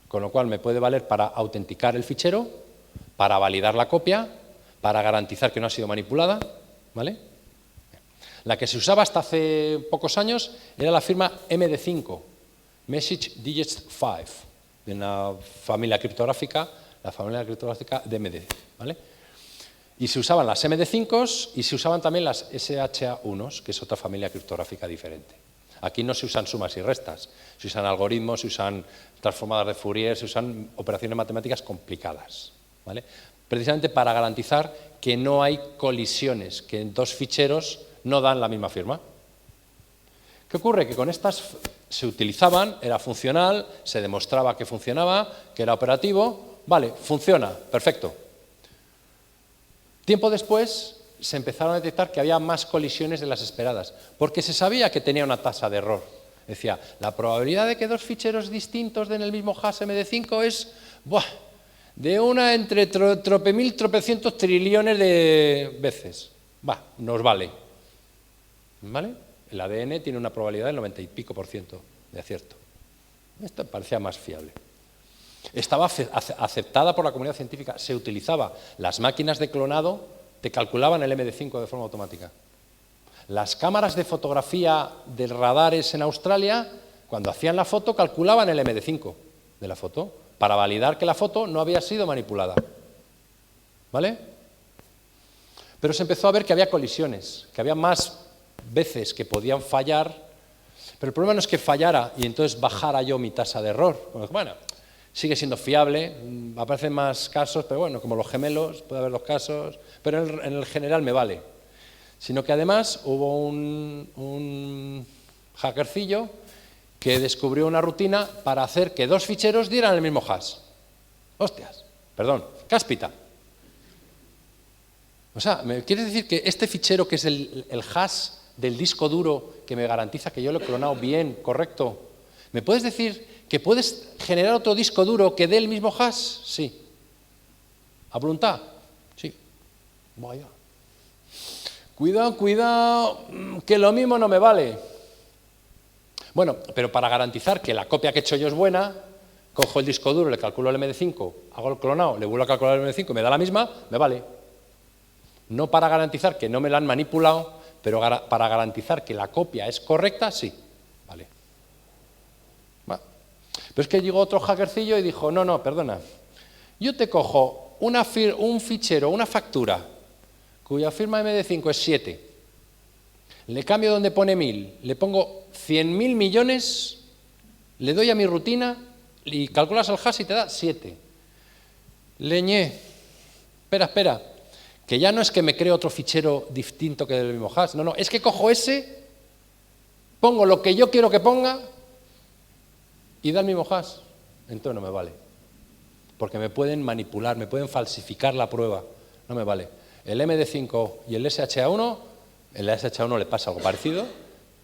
Con lo cual, me puede valer para autenticar el fichero, para validar la copia, para garantizar que no ha sido manipulada, ¿vale? La que se usaba hasta hace pocos años era la firma MD5, Message Digits 5, de una familia criptográfica, la familia criptográfica de MD, ¿vale? Y se usaban las MD5s y se usaban también las SHA-1s, que es otra familia criptográfica diferente. Aquí no se usan sumas y restas, se usan algoritmos, se usan transformadas de Fourier, se usan operaciones matemáticas complicadas, ¿vale? Precisamente para garantizar que no hay colisiones, que dos ficheros no dan la misma firma. ¿Qué ocurre? Que con estas se utilizaban, era funcional, se demostraba que funcionaba, que era operativo, vale, funciona, perfecto. Tiempo después se empezaron a detectar que había más colisiones de las esperadas, porque se sabía que tenía una tasa de error. Decía, la probabilidad de que dos ficheros distintos den el mismo hash MD5 es de una entre tropecientos trillones de veces. Nos vale. ¿Vale? El ADN tiene una probabilidad del 90 y pico % de acierto. Esto parecía más fiable. Estaba aceptada por la comunidad científica, se utilizaba. Las máquinas de clonado te calculaban el MD5 de forma automática. Las cámaras de fotografía de radares en Australia, cuando hacían la foto, calculaban el MD5 de la foto para validar que la foto no había sido manipulada. ¿Vale? Pero se empezó a ver que había colisiones, que había más veces que podían fallar Pero el problema no es que fallara y entonces bajara yo mi tasa de error. Bueno, sigue siendo fiable, aparecen más casos, pero bueno, como los gemelos, puede haber 2 casos, pero en el general me vale. Sino que además hubo un hackercillo que descubrió una rutina para hacer que 2 ficheros dieran el mismo hash. Hostias, perdón, cáspita. O sea, ¿me quieres decir que este fichero, que es el hash del disco duro que me garantiza que yo lo he clonado bien, correcto, ¿me puedes decir que puedes generar otro disco duro que dé el mismo hash? Sí. ¿A voluntad? Sí. Vaya. Cuidado, cuidado, que lo mismo no me vale. Bueno, pero para garantizar que la copia que he hecho yo es buena, cojo el disco duro, le calculo el MD5, hago el clonado, le vuelvo a calcular el MD5, me da la misma, me vale. No para garantizar que no me la han manipulado, pero para garantizar que la copia es correcta, sí. Vale. Bueno. Pero es que llegó otro hackercillo y dijo, no, perdona, yo te cojo un fichero, una factura, cuya firma MD5 es 7, le cambio donde pone 1000, le pongo 100.000 millones, le doy a mi rutina y calculas el hash y te da 7. Leñé, espera, que ya no es que me creo otro fichero distinto que del mismo hash, no, es que cojo ese, pongo lo que yo quiero que ponga y da el mismo hash. Entonces no me vale, porque me pueden manipular, me pueden falsificar la prueba, no me vale. El MD5 y el SHA-1, el SHA-1 le pasa algo parecido,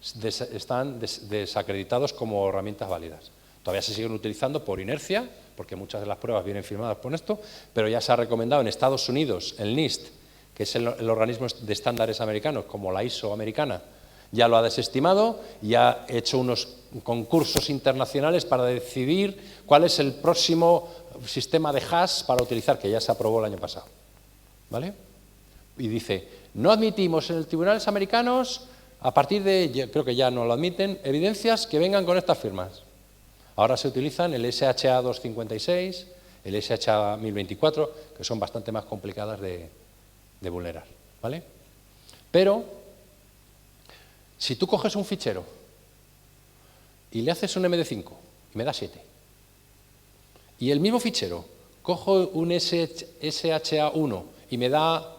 están desacreditados como herramientas válidas. Todavía se siguen utilizando por inercia, porque muchas de las pruebas vienen firmadas por esto, pero ya se ha recomendado en Estados Unidos, el NIST, que es el organismo de estándares americanos, como la ISO americana, ya lo ha desestimado y ha hecho unos concursos internacionales para decidir cuál es el próximo sistema de hash para utilizar, que ya se aprobó el año pasado. ¿Vale? Y dice, no admitimos en los tribunales americanos, a partir de, creo que ya no lo admiten, evidencias que vengan con estas firmas. Ahora se utilizan el SHA 256, el SHA 1024, que son bastante más complicadas de vulnerar, ¿vale? Pero, si tú coges un fichero y le haces un MD5 y me da 7, y el mismo fichero cojo un SHA1 y me da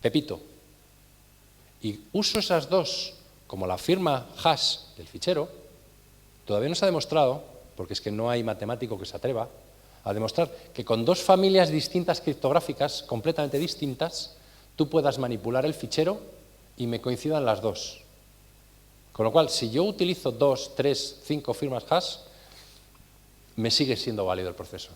Pepito, y uso esas dos como la firma hash del fichero, todavía no se ha demostrado, porque es que no hay matemático que se atreva a demostrar que con 2 familias distintas criptográficas, completamente distintas, tú puedas manipular el fichero y me coincidan las dos. Con lo cual, si yo utilizo 2, 3, 5 firmas hash, me sigue siendo válido el proceso.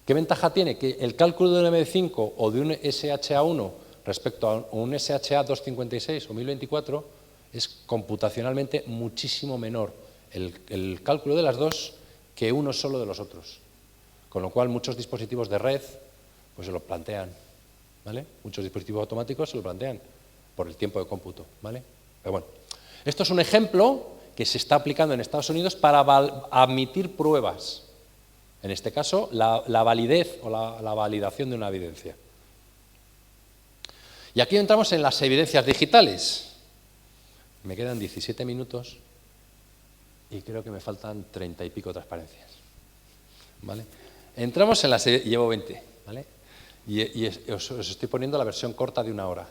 ¿Qué ventaja tiene? Que el cálculo de un MD5 o de un SHA1 respecto a un SHA 256 o 1024 es computacionalmente muchísimo menor el cálculo de las dos que uno solo de los otros. Con lo cual muchos dispositivos de red pues se lo plantean, ¿vale? Muchos dispositivos automáticos se lo plantean por el tiempo de cómputo, ¿vale? Pero bueno, esto es un ejemplo que se está aplicando en Estados Unidos para admitir pruebas. En este caso, la validez o la validación de una evidencia. Y aquí entramos en las evidencias digitales. Me quedan 17 minutos y creo que me faltan 30 y pico transparencias. ¿Vale? Entramos en las... Llevo 20, ¿vale? Y os estoy poniendo la versión corta de 1 hora,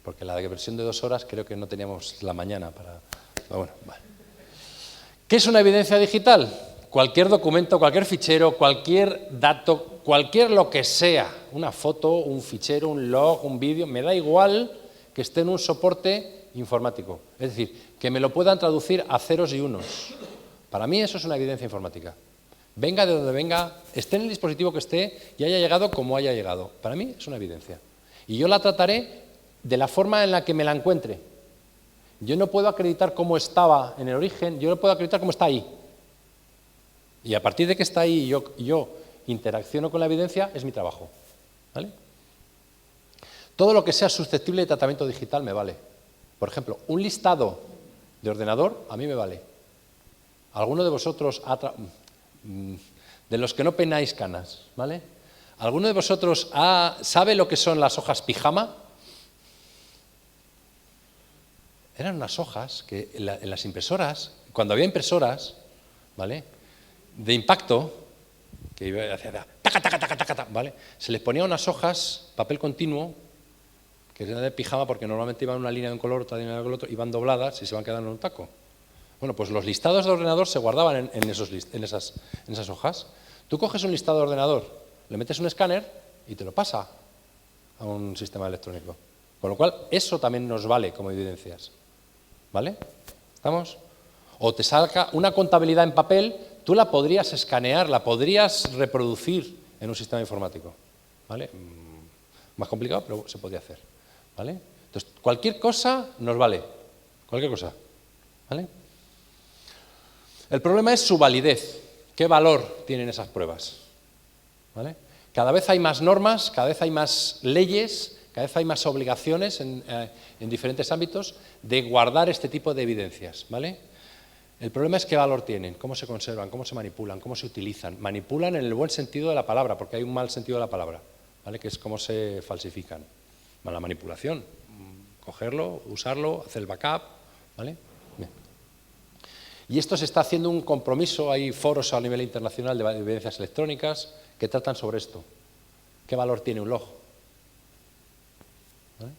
porque la versión de 2 horas creo que no teníamos la mañana para... Pero bueno, vale. ¿Qué es una evidencia digital? Cualquier documento, cualquier fichero, cualquier dato, cualquier lo que sea, una foto, un fichero, un log, un vídeo, me da igual que esté en un soporte informático. Es decir, que me lo puedan traducir a ceros y unos. Para mí eso es una evidencia informática. Venga de donde venga, esté en el dispositivo que esté y haya llegado como haya llegado. Para mí es una evidencia. Y yo la trataré de la forma en la que me la encuentre. Yo no puedo acreditar cómo estaba en el origen, yo no puedo acreditar cómo está ahí. Y a partir de que está ahí y yo interacciono con la evidencia, es mi trabajo. ¿Vale? Todo lo que sea susceptible de tratamiento digital me vale. Por ejemplo, un listado de ordenador a mí me vale. ¿Alguno de vosotros, de los que no peináis canas, ¿vale? ¿Alguno de vosotros sabe lo que son las hojas pijama? eran unas hojas que en las impresoras, cuando había impresoras, ¿vale?, de impacto, que hacía taca, taca, taca, taca, taca, ¿vale?, se les ponía unas hojas, papel continuo, que eran de pijama porque normalmente iban una línea de un color, otra línea de otro, iban dobladas y se van quedando en un taco. Bueno, pues los listados de ordenador se guardaban en esas hojas. Tú coges un listado de ordenador, le metes un escáner y te lo pasa a un sistema electrónico. Con lo cual, eso también nos vale como evidencias. ¿Vale? ¿Estamos? O te salga una contabilidad en papel, tú la podrías escanear, la podrías reproducir en un sistema informático. ¿Vale? Más complicado, pero se podría hacer. ¿Vale? Entonces, cualquier cosa nos vale. Cualquier cosa. ¿Vale? El problema es su validez. ¿Qué valor tienen esas pruebas? ¿Vale? Cada vez hay más normas, cada vez hay más leyes, cada vez hay más obligaciones en diferentes ámbitos de guardar este tipo de evidencias. ¿Vale? El problema es qué valor tienen, cómo se conservan, cómo se manipulan, cómo se utilizan. Manipulan en el buen sentido de la palabra, porque hay un mal sentido de la palabra, ¿vale?, que es cómo se falsifican. La manipulación, cogerlo, usarlo, hacer el backup. ¿Vale? Bien. Y esto se está haciendo un compromiso, hay foros a nivel internacional de evidencias electrónicas que tratan sobre esto. ¿Qué valor tiene un log? ¿Vale?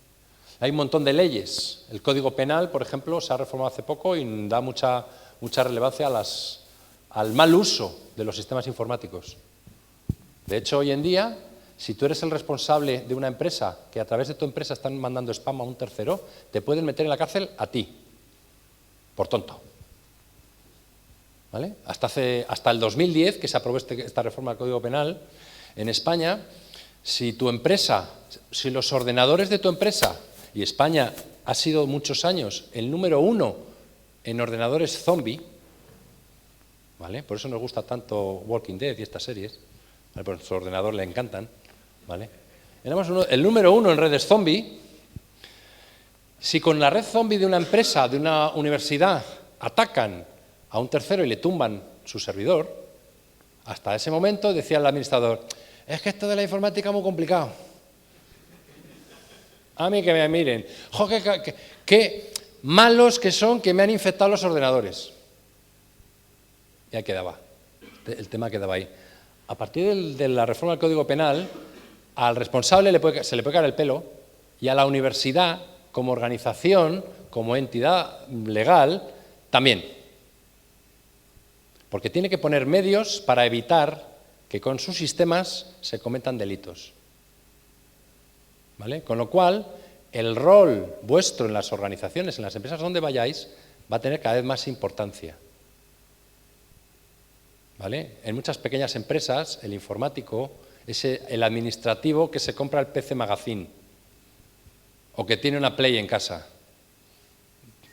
Hay un montón de leyes. El Código Penal, por ejemplo, se ha reformado hace poco y da mucha relevancia al mal uso de los sistemas informáticos. De hecho, hoy en día, si tú eres el responsable de una empresa que a través de tu empresa están mandando spam a un tercero, te pueden meter en la cárcel a ti, por tonto. ¿Vale? Hasta el 2010, que se aprobó esta reforma del Código Penal, en España, si los ordenadores de tu empresa, y España ha sido muchos años el número 1 en ordenadores zombie, ¿vale?, por eso nos gusta tanto Walking Dead y estas series, ¿vale?, por nuestro ordenador le encantan, ¿vale? Éramos el número 1 en redes zombie. Si con la red zombie de una empresa, de una universidad, atacan a un tercero y le tumban su servidor, hasta ese momento decía el administrador, es que esto de la informática es muy complicado. A mí que me miren, jo, qué malos que son que me han infectado los ordenadores. Y ahí quedaba, el tema quedaba ahí. A partir de la reforma del Código Penal, al responsable se le puede caer el pelo y a la universidad, como organización, como entidad legal, también. Porque tiene que poner medios para evitar que con sus sistemas se cometan delitos. ¿Vale? Con lo cual, el rol vuestro en las organizaciones, en las empresas donde vayáis, va a tener cada vez más importancia. ¿Vale? En muchas pequeñas empresas, el informático es el administrativo que se compra el PC Magazine o que tiene una Play en casa.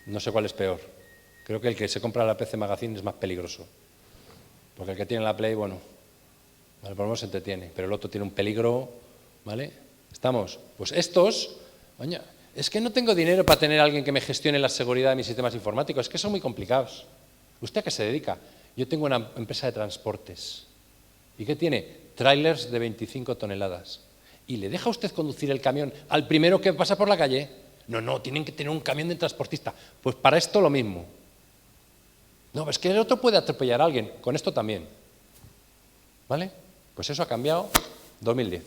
No sé cuál es peor. Creo que el que se compra la PC Magazine es más peligroso. Porque el que tiene la Play, bueno, por lo menos se entretiene, pero el otro tiene un peligro, ¿vale? ¿Estamos? Pues estos, oye, es que no tengo dinero para tener a alguien que me gestione la seguridad de mis sistemas informáticos, es que son muy complicados. ¿Usted a qué se dedica? Yo tengo una empresa de transportes. ¿Y qué tiene? Trailers de 25 toneladas. ¿Y le deja usted conducir el camión al primero que pasa por la calle? No, tienen que tener un camión de transportista. Pues para esto lo mismo. No, es que el otro puede atropellar a alguien. Con esto también. ¿Vale? Pues eso ha cambiado 2010.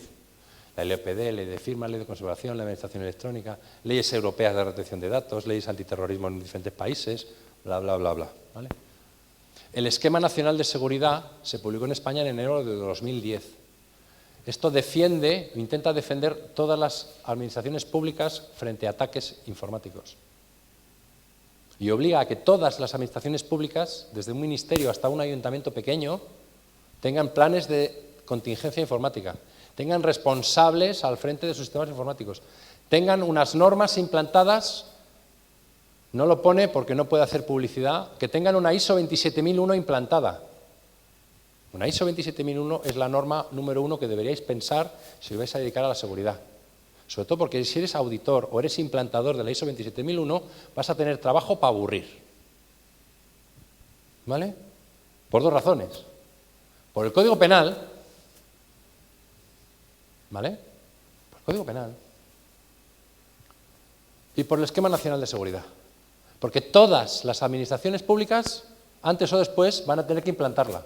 La LOPD, ley de firmas, ley de conservación, la administración electrónica, leyes europeas de retención de datos, leyes antiterrorismo en diferentes países, bla, bla, bla, bla. ¿Vale? El Esquema Nacional de Seguridad se publicó en España en enero de 2010. Esto intenta defender todas las administraciones públicas frente a ataques informáticos. Y obliga a que todas las administraciones públicas, desde un ministerio hasta un ayuntamiento pequeño, tengan planes de contingencia informática, tengan responsables al frente de sus sistemas informáticos, tengan unas normas implantadas. No lo pone porque no puede hacer publicidad, que tengan una ISO 27001 implantada. Una ISO 27001 es la norma número 1 que deberíais pensar si os vais a dedicar a la seguridad. Sobre todo porque si eres auditor o eres implantador de la ISO 27001, vas a tener trabajo para aburrir. ¿Vale? Por dos razones. Por el Código Penal, ¿vale? Por el Código Penal. Y por el Esquema Nacional de Seguridad. Porque todas las administraciones públicas, antes o después, van a tener que implantarla.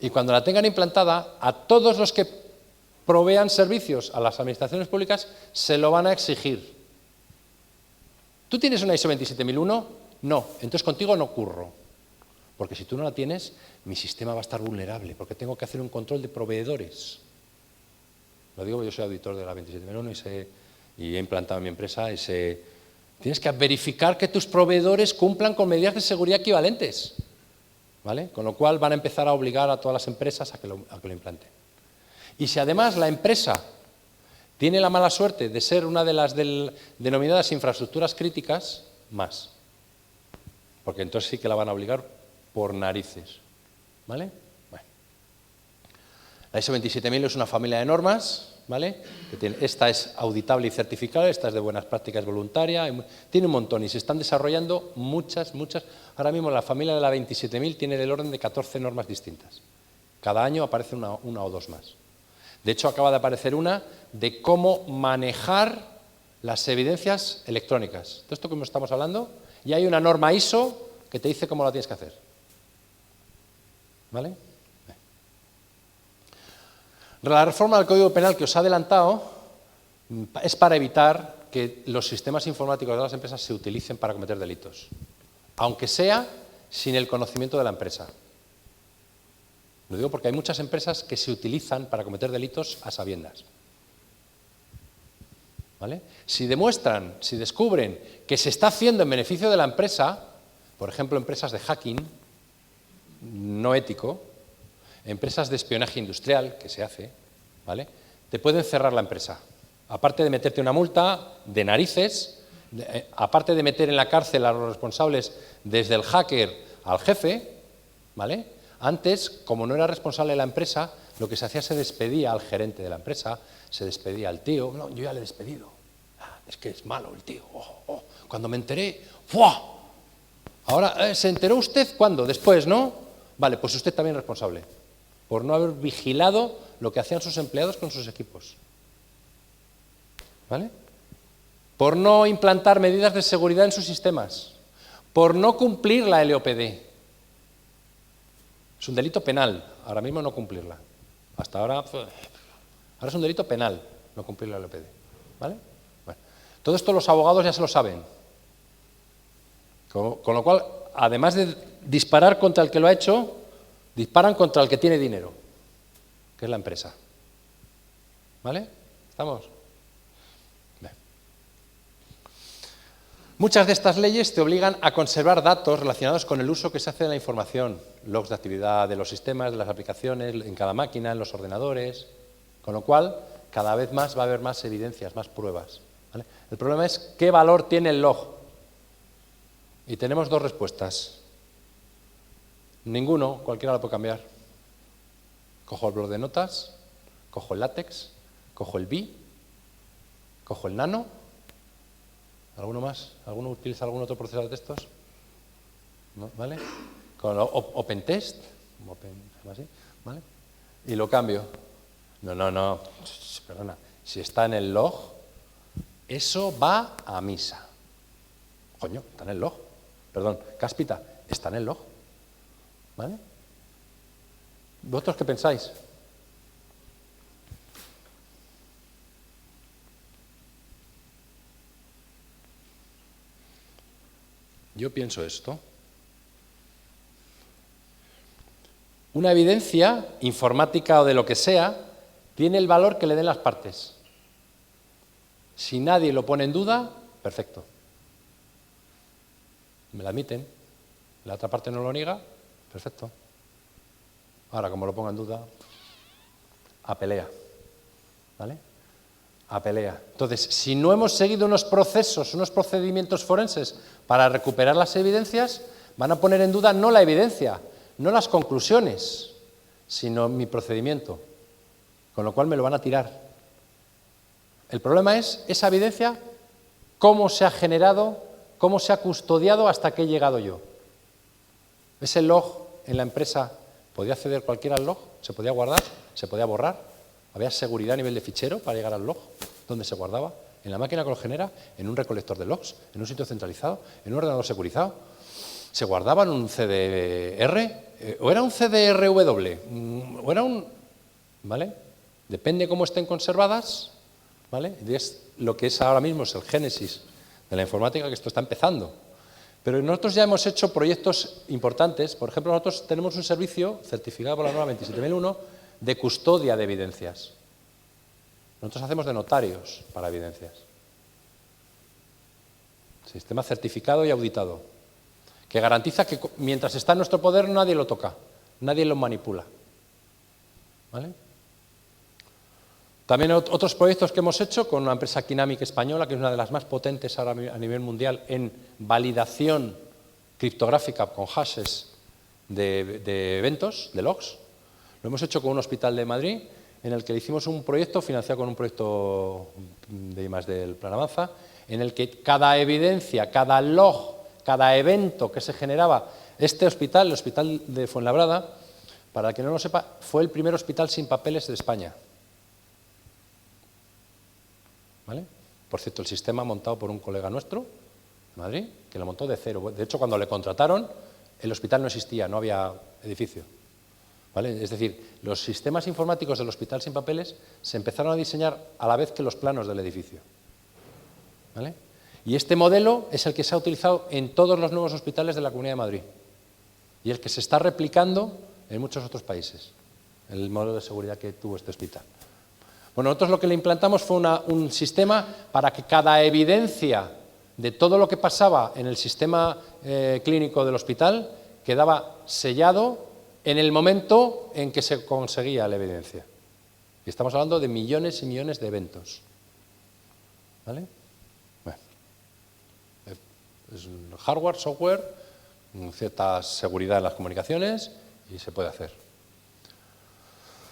Y cuando la tengan implantada, a todos los que provean servicios a las administraciones públicas se lo van a exigir. ¿Tú tienes una ISO 27001? No, entonces contigo no curro. Porque si tú no la tienes, mi sistema va a estar vulnerable, porque tengo que hacer un control de proveedores. Lo digo, yo soy auditor de la 27001 y he implantado en mi empresa tienes que verificar que tus proveedores cumplan con medidas de seguridad equivalentes, ¿vale? Con lo cual van a empezar a obligar a todas las empresas a que lo implanten. Y si además la empresa tiene la mala suerte de ser una de las denominadas infraestructuras críticas, más. Porque entonces sí que la van a obligar por narices, ¿vale? Bueno. La ISO 27000 es una familia de normas, ¿vale? Esta es auditable y certificable, esta es de buenas prácticas voluntaria, tiene un montón y se están desarrollando muchas. Ahora mismo la familia de la 27000 tiene del orden de 14 normas distintas. Cada año aparece una o dos más. De hecho, acaba de aparecer una de cómo manejar las evidencias electrónicas. De esto que estamos hablando, y hay una norma ISO que te dice cómo la tienes que hacer. ¿Vale? La reforma del Código Penal que os he adelantado es para evitar que los sistemas informáticos de las empresas se utilicen para cometer delitos, aunque sea sin el conocimiento de la empresa. Lo digo porque hay muchas empresas que se utilizan para cometer delitos a sabiendas. ¿Vale? Si descubren que se está haciendo en beneficio de la empresa, por ejemplo, empresas de hacking no ético, empresas de espionaje industrial, que se hace, ¿vale? Te pueden cerrar la empresa. Aparte de meterte una multa de narices, aparte de meter en la cárcel a los responsables desde el hacker al jefe, ¿vale? Antes, como no era responsable de la empresa, lo que se hacía se despedía al gerente de la empresa, se despedía al tío. No, yo ya le he despedido. Es que es malo el tío. Cuando me enteré, ¡fua! Ahora, ¿se enteró usted cuándo? Después, ¿no? Vale, pues usted también es responsable por no haber vigilado lo que hacían sus empleados con sus equipos. ¿Vale? Por no implantar medidas de seguridad en sus sistemas, por no cumplir la LOPD. Es un delito penal, ahora mismo no cumplirla. Hasta ahora es un delito penal no cumplir la LOPD. ¿Vale? Bueno, todo esto los abogados ya se lo saben. Con lo cual, además de disparar contra el que lo ha hecho, disparan contra el que tiene dinero, que es la empresa. ¿Vale? ¿Estamos? Bien. Muchas de estas leyes te obligan a conservar datos relacionados con el uso que se hace de la información, logs de actividad de los sistemas, de las aplicaciones, en cada máquina, en los ordenadores, con lo cual cada vez más va a haber más evidencias, más pruebas. ¿Vale? El problema es qué valor tiene el log. Y tenemos dos respuestas. Ninguno, cualquiera lo puede cambiar. Cojo el blog de notas, cojo el látex, cojo el BI, cojo el nano. ¿Alguno más? ¿Alguno utiliza algún otro procesador de textos? ¿No? ¿Vale? Con OpenText, así, ¿vale? Y lo cambio. No, perdona. Si está en el log, eso va a misa. Coño, está en el log. Perdón, cáspita, está en el log. ¿Vale? ¿Vosotros qué pensáis? Yo pienso esto. Una evidencia informática o de lo que sea tiene el valor que le den las partes. Si nadie lo pone en duda, perfecto. Me la admiten, la otra parte no lo niega, perfecto. Ahora, como lo ponga en duda, a pelea. ¿Vale? A pelea. Entonces, si no hemos seguido unos procesos, unos procedimientos forenses para recuperar las evidencias, van a poner en duda no la evidencia, no las conclusiones, sino mi procedimiento, con lo cual me lo van a tirar. El problema es esa evidencia, cómo se ha generado, cómo se ha custodiado hasta que he llegado yo. Ese log en la empresa, ¿podía acceder cualquiera al log? ¿Se podía guardar? ¿Se podía borrar? ¿Había seguridad a nivel de fichero para llegar al log? ¿Dónde se guardaba? en la máquina que lo genera, en un recolector de logs, en un sitio centralizado, en un ordenador securizado. Se guardaba en un CDR, o era un CDRW, o era un... ¿Vale? Depende cómo estén conservadas, ¿vale? Es lo que es ahora mismo es el génesis de la informática, que esto está empezando. Pero nosotros ya hemos hecho proyectos importantes. Por ejemplo, nosotros tenemos un servicio certificado por la norma 27001 de custodia de evidencias. Nosotros hacemos de notarios para evidencias. Sistema certificado y auditado, que garantiza que mientras está en nuestro poder nadie lo toca, nadie lo manipula. ¿Vale? También otros proyectos que hemos hecho con una empresa Kinamic española, que es una de las más potentes ahora a nivel mundial en validación criptográfica con hashes de eventos, de logs. Lo hemos hecho con un hospital de Madrid, en el que le hicimos un proyecto financiado con un proyecto de I+D del Plan Avanza, en el que cada evidencia, cada log, cada evento que se generaba, este hospital, el hospital de Fuenlabrada, para el que no lo sepa, fue el primer hospital sin papeles de España. ¿Vale? Por cierto, el sistema montado por un colega nuestro, de Madrid, que lo montó de cero. De hecho, cuando le contrataron, el hospital no existía, no había edificio. ¿Vale? Es decir, los sistemas informáticos del hospital sin papeles se empezaron a diseñar a la vez que los planos del edificio. ¿Vale? Y este modelo es el que se ha utilizado en todos los nuevos hospitales de la Comunidad de Madrid y el que se está replicando en muchos otros países, el modelo de seguridad que tuvo este hospital. Bueno, nosotros lo que le implantamos fue un sistema para que cada evidencia de todo lo que pasaba en el sistema clínico del hospital quedaba sellado en el momento en que se conseguía la evidencia. Y estamos hablando de millones y millones de eventos. ¿Vale? Bueno, es un hardware, software, cierta seguridad en las comunicaciones y se puede hacer.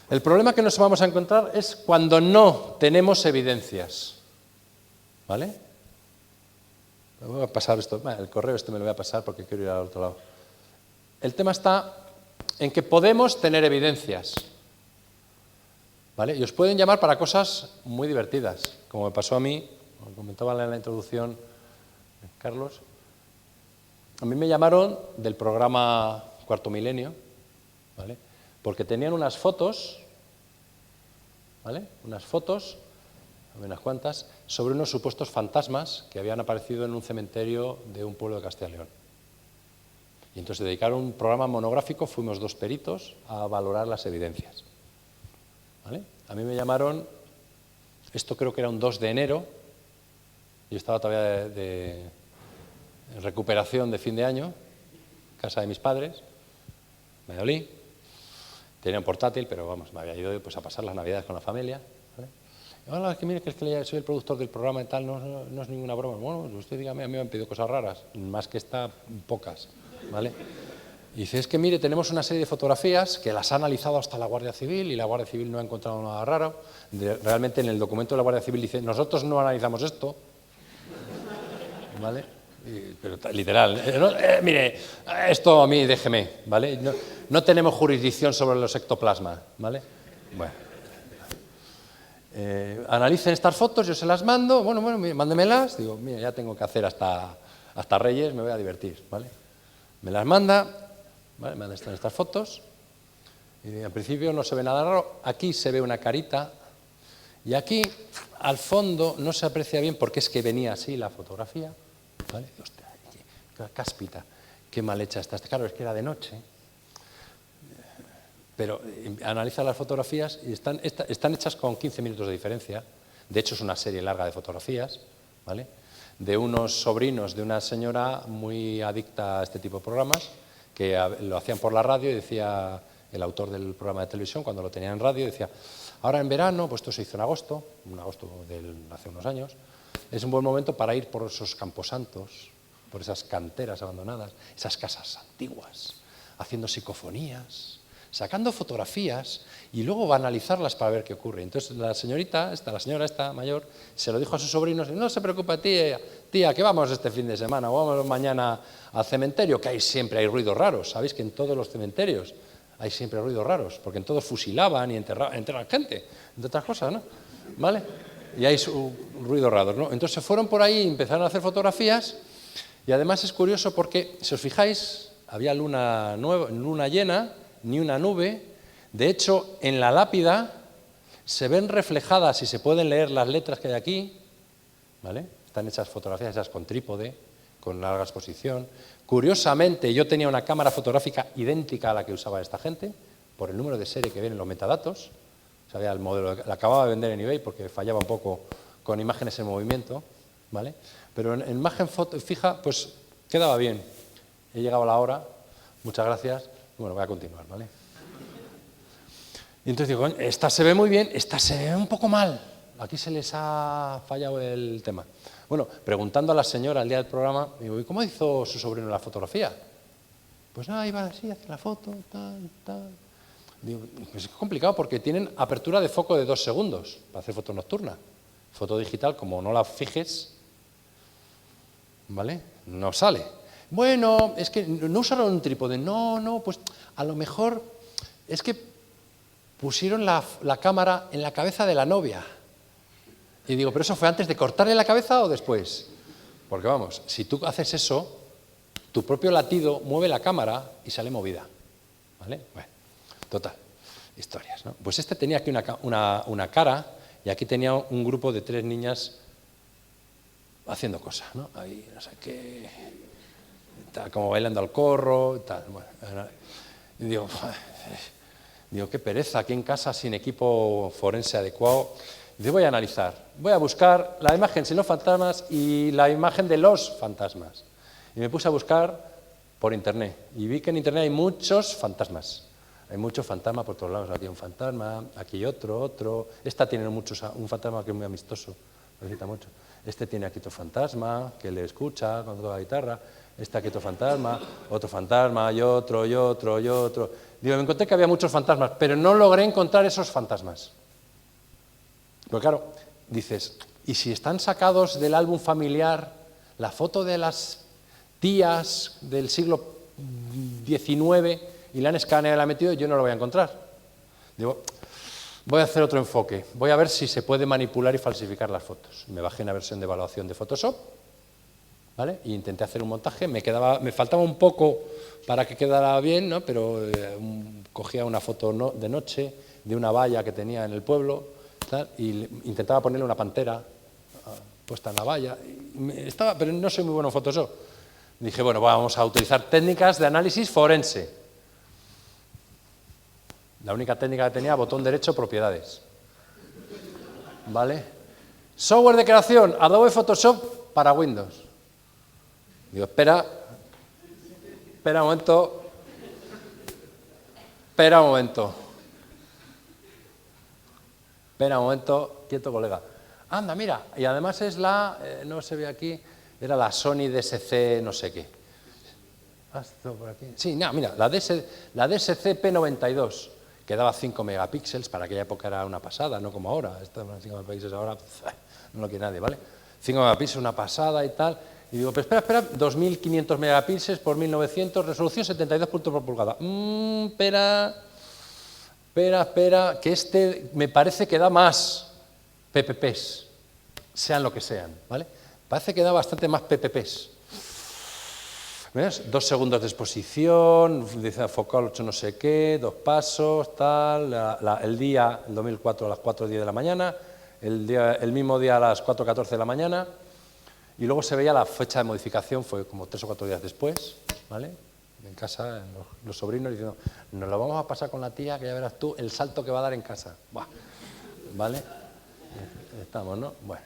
El problema que nos vamos a encontrar es cuando no tenemos evidencias. ¿Vale? Me voy a pasar esto, el correo este me lo voy a pasar porque quiero ir al otro lado. El tema está en que podemos tener evidencias. ¿Vale? Y os pueden llamar para cosas muy divertidas, como me pasó a mí, como comentaba en la introducción Carlos. A mí me llamaron del programa Cuarto Milenio, ¿vale? Porque tenían unas fotos, ¿vale? Unas fotos, unas cuantas, sobre unos supuestos fantasmas que habían aparecido en un cementerio de un pueblo de Castilla y León. Y entonces dedicaron un programa monográfico, fuimos 2 peritos a valorar las evidencias. ¿Vale? A mí me llamaron, esto creo que era un 2 de enero, yo estaba todavía en recuperación de fin de año, casa de mis padres, Valladolid. Tenía un portátil, pero vamos, me había ido pues, a pasar las navidades con la familia. ¿Vale? Y, hola, es que mire, que es que soy el productor del programa y tal, no es ninguna broma. Bueno, usted dígame, a mí me han pedido cosas raras, más que esta, pocas. ¿Vale? Y dice, es que mire, tenemos una serie de fotografías que las ha analizado hasta la Guardia Civil y la Guardia Civil no ha encontrado nada raro. Realmente en el documento de la Guardia Civil dice, nosotros no analizamos esto. ¿Vale? Pero literal, mire, esto a mí déjeme, ¿vale? No tenemos jurisdicción sobre los ectoplasmas, ¿vale? Bueno. Analicen estas fotos, yo se las mando, bueno, mándemelas, digo, mira, ya tengo que hacer hasta Reyes, me voy a divertir, ¿vale? Me las manda, ¿vale? Me mandan estas fotos, y al principio no se ve nada raro, aquí se ve una carita, y aquí, al fondo, no se aprecia bien porque es que venía así la fotografía, ¿vale? Hostia, qué cáspita, qué mal hecha está. Claro, es que era de noche. Pero analiza las fotografías y están hechas con 15 minutos de diferencia. De hecho, es una serie larga de fotografías, ¿vale? De unos sobrinos de una señora muy adicta a este tipo de programas, que lo hacían por la radio y decía el autor del programa de televisión, cuando lo tenía en radio, decía, ahora en verano, pues esto se hizo en agosto hace unos años, es un buen momento para ir por esos camposantos, por esas canteras abandonadas, esas casas antiguas, haciendo psicofonías, sacando fotografías y luego analizarlas para ver qué ocurre. Entonces la señora esta mayor se lo dijo a sus sobrinos, no se preocupe tía, que vamos este fin de semana o vamos mañana al cementerio, que siempre hay ruidos raros. Sabéis que en todos los cementerios hay siempre ruidos raros, porque en todos fusilaban y enterraban gente, entre otras cosas, ¿no? ¿Vale? Y hay ruidos raros, ¿no? Entonces se fueron por ahí y empezaron a hacer fotografías, y además es curioso porque, si os fijáis, había luna llena, ni una nube. De hecho, en la lápida se ven reflejadas y se pueden leer las letras que hay aquí, ¿vale? Están hechas fotografías hechas con trípode, con larga exposición. Curiosamente, yo tenía una cámara fotográfica idéntica a la que usaba esta gente, por el número de serie que viene en los metadatos. Sabía el modelo, la acababa de vender en eBay porque fallaba un poco con imágenes en movimiento, ¿vale? Pero en imagen fija, pues quedaba bien. He llegado a la hora, muchas gracias. Bueno, voy a continuar, ¿vale? Y entonces digo, esta se ve muy bien, esta se ve un poco mal. Aquí se les ha fallado el tema. Bueno, preguntando a la señora al día del programa, digo, ¿y cómo hizo su sobrino la fotografía? Pues nada, iba así, hace la foto, tal, tal. Digo, pues es complicado porque tienen apertura de foco de 2 segundos para hacer foto nocturna. Foto digital, como no la fijes, ¿vale? No sale. Bueno, es que no usaron un trípode. No, pues a lo mejor es que pusieron la cámara en la cabeza de la novia. Y digo, ¿pero eso fue antes de cortarle la cabeza o después? Porque vamos, si tú haces eso, tu propio latido mueve la cámara y sale movida, ¿vale? Bueno, total, historias, ¿no? Pues este tenía aquí una cara y aquí tenía un grupo de 3 niñas haciendo cosas, ¿no? Ahí, no sé qué, tal, como bailando al corro, tal. Bueno, y digo, qué pereza, aquí en casa sin equipo forense adecuado. Digo, voy a analizar, voy a buscar la imagen sin los fantasmas y la imagen de los fantasmas. Y me puse a buscar por internet y vi que en internet hay muchos fantasmas. Hay muchos fantasmas por todos lados. Aquí hay un fantasma, aquí otro. Esta tiene un fantasma que es muy amistoso, lo necesita mucho. Este tiene aquí otro fantasma que le escucha cuando toca la guitarra. Este aquí otro fantasma y otro. Digo, me encontré que había muchos fantasmas, pero no logré encontrar esos fantasmas. Pero claro, dices, ¿y si están sacados del álbum familiar la foto de las tías del siglo XIX y la han escaneado y la han metido? Yo no lo voy a encontrar. Digo, voy a hacer otro enfoque, voy a ver si se puede manipular y falsificar las fotos. Me bajé una versión de evaluación de Photoshop, ¿vale? Y intenté hacer un montaje, me faltaba un poco para que quedara bien, ¿no? Pero cogía una foto de noche de una valla que tenía en el pueblo, tal, y intentaba ponerle una pantera puesta en la valla, pero no soy muy bueno en Photoshop. Dije, bueno, vamos a utilizar técnicas de análisis forense. La única técnica que tenía, botón derecho, propiedades. ¿Vale? Software de creación, Adobe Photoshop para Windows. Digo, espera un momento, quieto, colega. Anda, mira, y además es no se ve aquí, era la Sony DSC no sé qué. Por aquí. Sí, no, mira, la DSC P92, que daba 5 megapíxeles, para aquella época era una pasada, no como ahora, 5 megapíxeles ahora no lo quiere nadie, ¿vale? 5 megapíxeles, una pasada y tal. Y digo, pero espera, 2500 megapíxeles por 1900, resolución 72 puntos por pulgada. Espera, que este me parece que da más PPPs, sean lo que sean, ¿vale? Parece que da bastante más PPPs. ¿Ves? 2 segundos de exposición, dice focal 8 no sé qué, 2 pasos, tal, el día, el 2004 a las 4:10 de la mañana, el mismo día a las 4:14 de la mañana, y luego se veía la fecha de modificación, fue como 3 o 4 días después, ¿vale? En casa, los sobrinos diciendo, nos lo vamos a pasar con la tía, que ya verás tú el salto que va a dar en casa. Buah. ¿Vale? Estamos, ¿no? Bueno.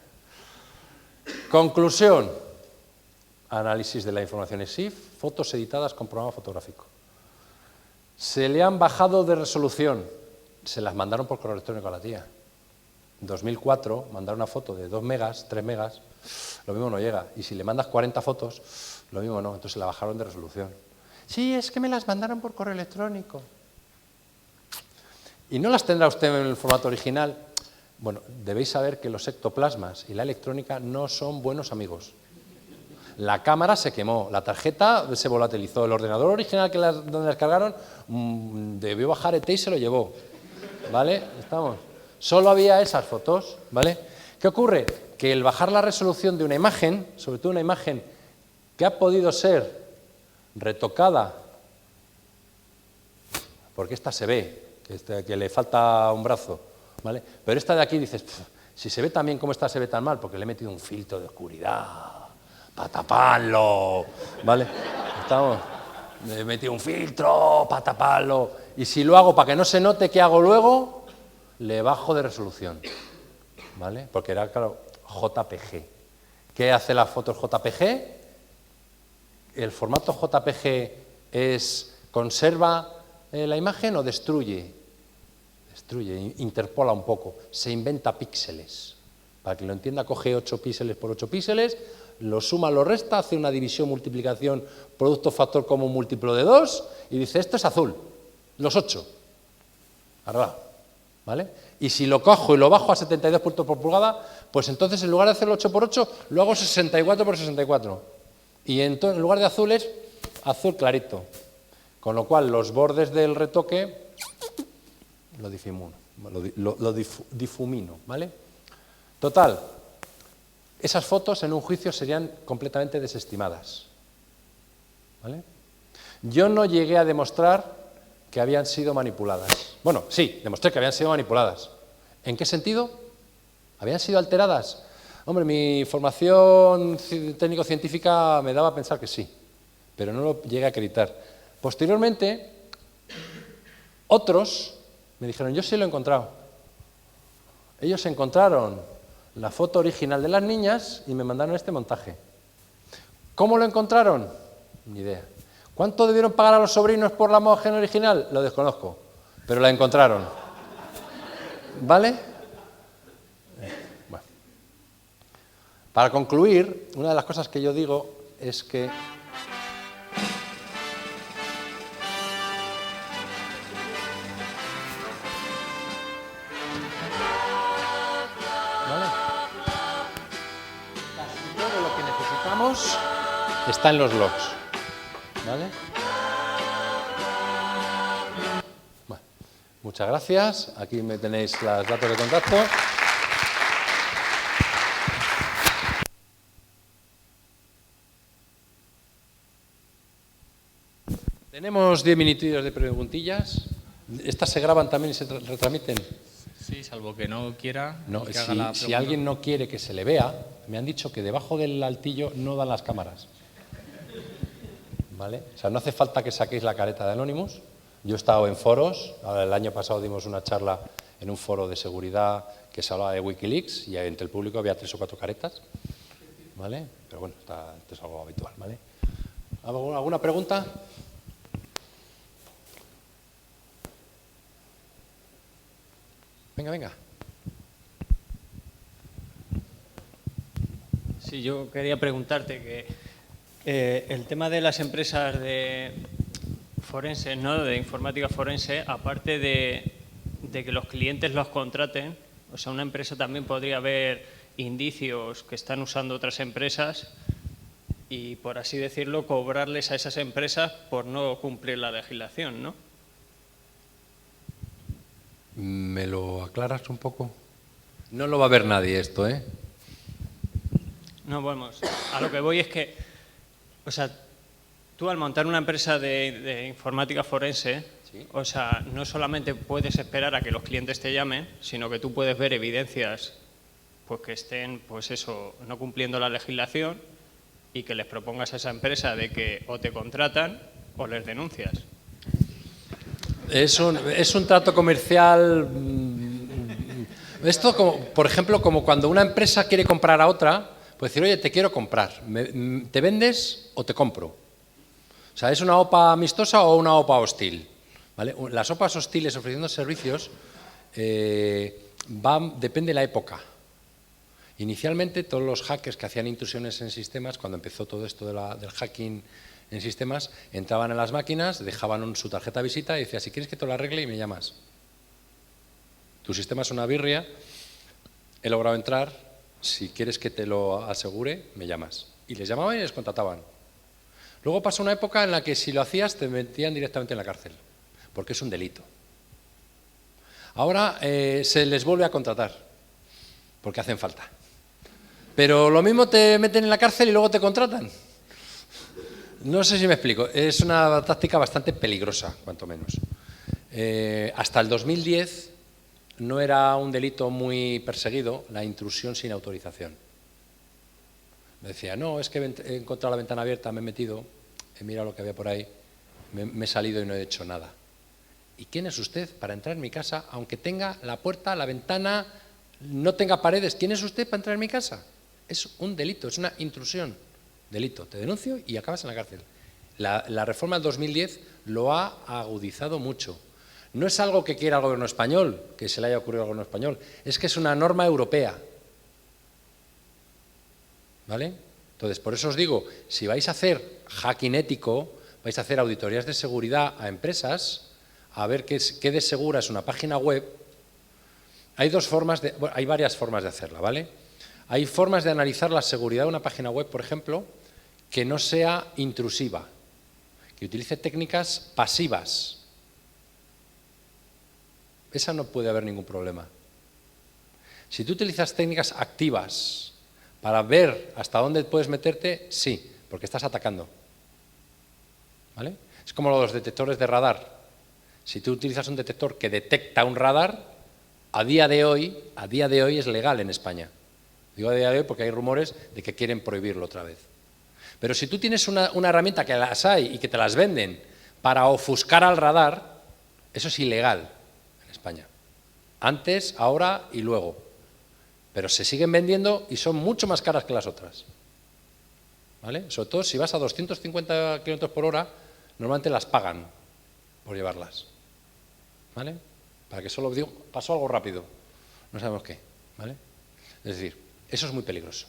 Conclusión. Análisis de la información EXIF, fotos editadas con programa fotográfico. Se le han bajado de resolución, se las mandaron por correo electrónico a la tía. En 2004, mandar una foto de 2 megas, 3 megas, lo mismo no llega. Y si le mandas 40 fotos, lo mismo no, entonces se la bajaron de resolución. Sí, es que me las mandaron por correo electrónico. ¿Y no las tendrá usted en el formato original? Bueno, debéis saber que los ectoplasmas y la electrónica no son buenos amigos. La cámara se quemó, la tarjeta se volatilizó, el ordenador original donde las cargaron debió bajar ET y se lo llevó. ¿Vale? Estamos. Solo había esas fotos, ¿vale? ¿Qué ocurre? Que el bajar la resolución de una imagen, sobre todo una imagen que ha podido ser retocada, porque esta se ve, que le falta un brazo, ¿vale? Pero esta de aquí dices, si se ve tan bien como esta se ve tan mal, porque le he metido un filtro de oscuridad para taparlo, ¿vale? Le he metido un filtro para taparlo, y si lo hago para que no se note, ¿qué hago luego? Le bajo de resolución, ¿vale? Porque era, claro, JPG. ¿Qué hace las fotos JPG? ¿El formato JPG conserva la imagen o destruye? Destruye, interpola un poco, se inventa píxeles. Para que lo entienda, coge 8 píxeles por 8 píxeles, lo suma, lo resta, hace una división, multiplicación, producto factor común múltiplo de 2 y dice, esto es azul, los 8. Arreglado, ¿vale? Y si lo cojo y lo bajo a 72 puntos por pulgada, pues entonces en lugar de hacerlo 8 por 8, lo hago 64 por 64. Y entonces en lugar de azul es azul clarito. Con lo cual los bordes del retoque lo difumino, ¿vale? Total, esas fotos en un juicio serían completamente desestimadas, ¿vale? Yo no llegué a demostrar que habían sido manipuladas. Bueno, sí, demostré que habían sido manipuladas. ¿En qué sentido? ¿Habían sido alteradas? Hombre, mi formación técnico-científica me daba a pensar que sí, pero no lo llegué a acreditar. Posteriormente, otros me dijeron, yo sí lo he encontrado. Ellos encontraron la foto original de las niñas y me mandaron este montaje. ¿Cómo lo encontraron? Ni idea. ¿Cuánto debieron pagar a los sobrinos por la imagen original? Lo desconozco, pero la encontraron. ¿Vale? Bueno. Para concluir, una de las cosas que yo digo es que está en los logs, ¿vale? Bueno, muchas gracias. Aquí me tenéis los datos de contacto. Tenemos 10 minutillos de preguntillas. ¿Estas se graban también y se retransmiten? Sí, salvo que no quiera. No, que haga la si alguien no quiere que se le vea, me han dicho que debajo del altillo no dan las cámaras. ¿Vale? O sea, no hace falta que saquéis la careta de Anonymous. Yo he estado en foros, el año pasado dimos una charla en un foro de seguridad que se hablaba de Wikileaks y entre el público había 3 o 4 caretas, ¿vale? Pero bueno, esto es algo habitual, ¿vale? ¿Alguna pregunta? Venga. Sí, yo quería preguntarte que el tema de las empresas de forenses, ¿no?, de informática forense, aparte de que los clientes los contraten, o sea, una empresa también podría haber indicios que están usando otras empresas y, por así decirlo, cobrarles a esas empresas por no cumplir la legislación, ¿no? ¿Me lo aclaras un poco? No lo va a ver nadie esto, ¿eh? No, vamos, a lo que voy es que, o sea, tú al montar una empresa de informática forense, ¿sí?, o sea, no solamente puedes esperar a que los clientes te llamen, sino que tú puedes ver evidencias pues que estén, pues eso, no cumpliendo la legislación y que les propongas a esa empresa de que o te contratan o les denuncias. Es un trato comercial. Esto, como, por ejemplo, como cuando una empresa quiere comprar a otra, pues decir, oye, te quiero comprar, ¿te vendes o te compro? O sea, ¿es una OPA amistosa o una OPA hostil? ¿Vale? Las OPAs hostiles ofreciendo servicios depende de la época. Inicialmente, todos los hackers que hacían intrusiones en sistemas, cuando empezó todo esto del hacking en sistemas, entraban en las máquinas, dejaban su tarjeta de visita y decían, si quieres que te lo arregle y me llamas. Tu sistema es una birria, he logrado entrar, si quieres que te lo asegure, me llamas. Y les llamaban y les contrataban. Luego pasó una época en la que si lo hacías te metían directamente en la cárcel, porque es un delito. Ahora se les vuelve a contratar. porque hacen falta. Pero lo mismo te meten en la cárcel y luego te contratan. No sé si me explico. Es una táctica bastante peligrosa, cuanto menos. Hasta el 2010 no era un delito muy perseguido la intrusión sin autorización. Me decía, no, es que he encontrado la ventana abierta, me he metido, he mirado lo que había por ahí, me he salido y no he hecho nada. ¿Y quién es usted para entrar en mi casa, aunque tenga la puerta, la ventana, no tenga paredes? ¿Quién es usted para entrar en mi casa? Es un delito, es una intrusión. Delito, te denuncio y acabas en la cárcel. La reforma del 2010 lo ha agudizado mucho. No es algo que quiera el gobierno español, que se le haya ocurrido al gobierno español, es que es una norma europea. ¿Vale? Entonces, por eso os digo, si vais a hacer hacking ético, vais a hacer auditorías de seguridad a empresas, a ver qué de segura es una página web. Hay varias formas de hacerla, ¿vale? Hay formas de analizar la seguridad de una página web, por ejemplo, que no sea intrusiva, que utilice técnicas pasivas. Esa no puede haber ningún problema. Si tú utilizas técnicas activas para ver hasta dónde puedes meterte, sí, porque estás atacando. ¿Vale? Es como los detectores de radar. Si tú utilizas un detector que detecta un radar, a día de hoy es legal en España. Digo a día de hoy porque hay rumores de que quieren prohibirlo otra vez. Pero si tú tienes una herramienta, que las hay y que te las venden para ofuscar al radar, eso es ilegal en España. Antes, ahora y luego. Pero se siguen vendiendo y son mucho más caras que las otras. ¿Vale? Sobre todo si vas a 250 km por hora, normalmente las pagan por llevarlas. ¿Vale? Para que solo digo, pasó algo rápido, no sabemos qué. ¿Vale? Es decir, eso es muy peligroso.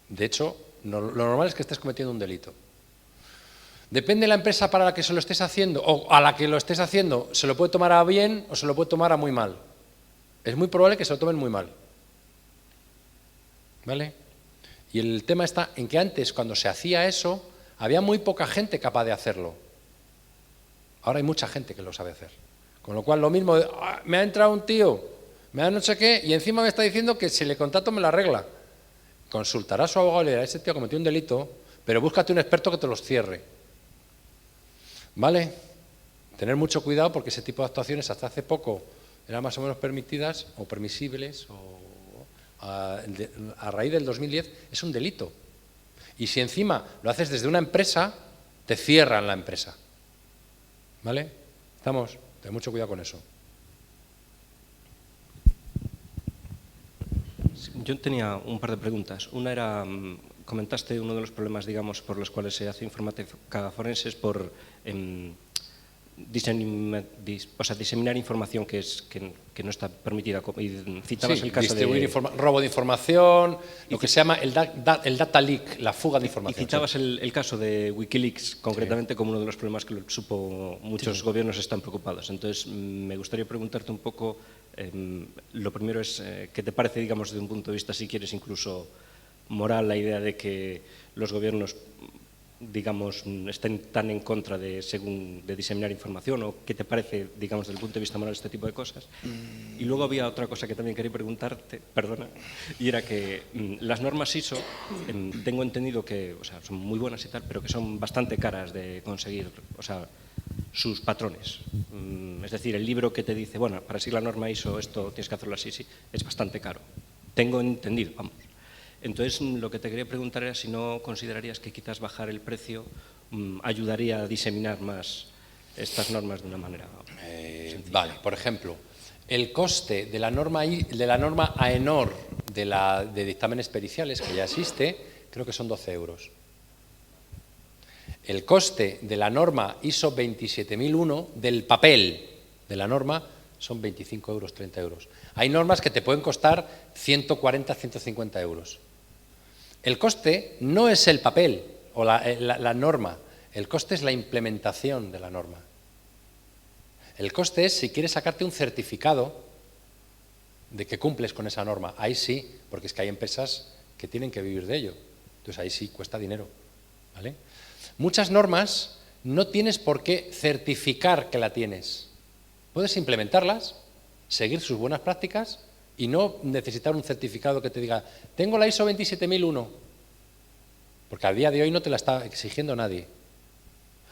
De hecho, lo normal es que estés cometiendo un delito. Depende de la empresa para la que se lo estés haciendo, o a la que lo estés haciendo, se lo puede tomar a bien o se lo puede tomar a muy mal. Es muy probable que se lo tomen muy mal. ¿Vale? Y el tema está en que antes, cuando se hacía eso, había muy poca gente capaz de hacerlo. Ahora hay mucha gente que lo sabe hacer. Con lo cual, lo mismo, me ha entrado un tío, me da no sé qué, y encima me está diciendo que si le contrato me la arregla. Consultará a su abogado y le dirá, ese tío cometió un delito, pero búscate un experto que te los cierre. ¿Vale? Tener mucho cuidado porque ese tipo de actuaciones hasta hace poco eran más o menos permitidas o permisibles, a raíz del 2010 es un delito. Y si encima lo haces desde una empresa, te cierran la empresa. ¿Vale? ¿Estamos? Ten mucho cuidado con eso. Yo tenía un par de preguntas. Una era, comentaste uno de los problemas, digamos, por los cuales se hace informática forense es por diseminar información que no está permitida. Y citabas el caso distribuir robo de información, lo que se llama el data leak, la fuga de información. Y citabas el caso de Wikileaks, concretamente, como uno de los problemas que muchos gobiernos están preocupados. Entonces, me gustaría preguntarte un poco, lo primero es, ¿qué te parece, digamos, desde un punto de vista, si quieres, incluso moral, la idea de que los gobiernos, digamos, estén tan en contra de diseminar información, o qué te parece, digamos, desde el punto de vista moral este tipo de cosas? Y luego había otra cosa que también quería preguntarte, perdona, y era que las normas ISO, tengo entendido que, o sea, son muy buenas y tal, pero que son bastante caras de conseguir, o sea, sus patrones. Es decir, el libro que te dice, bueno, para seguir la norma ISO esto tienes que hacerlo así, sí, es bastante caro. Tengo entendido, vamos. Entonces, lo que te quería preguntar era si no considerarías que quizás bajar el precio ayudaría a diseminar más estas normas de una manera sencilla. Vale, por ejemplo, el coste de la norma AENOR de dictámenes periciales, que ya existe, creo que son 12 euros. El coste de la norma ISO 27001 del papel de la norma son 25 euros, 30 euros. Hay normas que te pueden costar 140, 150 euros. El coste no es el papel o la norma, el coste es la implementación de la norma. El coste es si quieres sacarte un certificado de que cumples con esa norma. Ahí sí, porque es que hay empresas que tienen que vivir de ello. Entonces ahí sí cuesta dinero. ¿Vale? Muchas normas no tienes por qué certificar que la tienes. Puedes implementarlas, seguir sus buenas prácticas y no necesitar un certificado que te diga, tengo la ISO 27001, porque a día de hoy no te la está exigiendo nadie.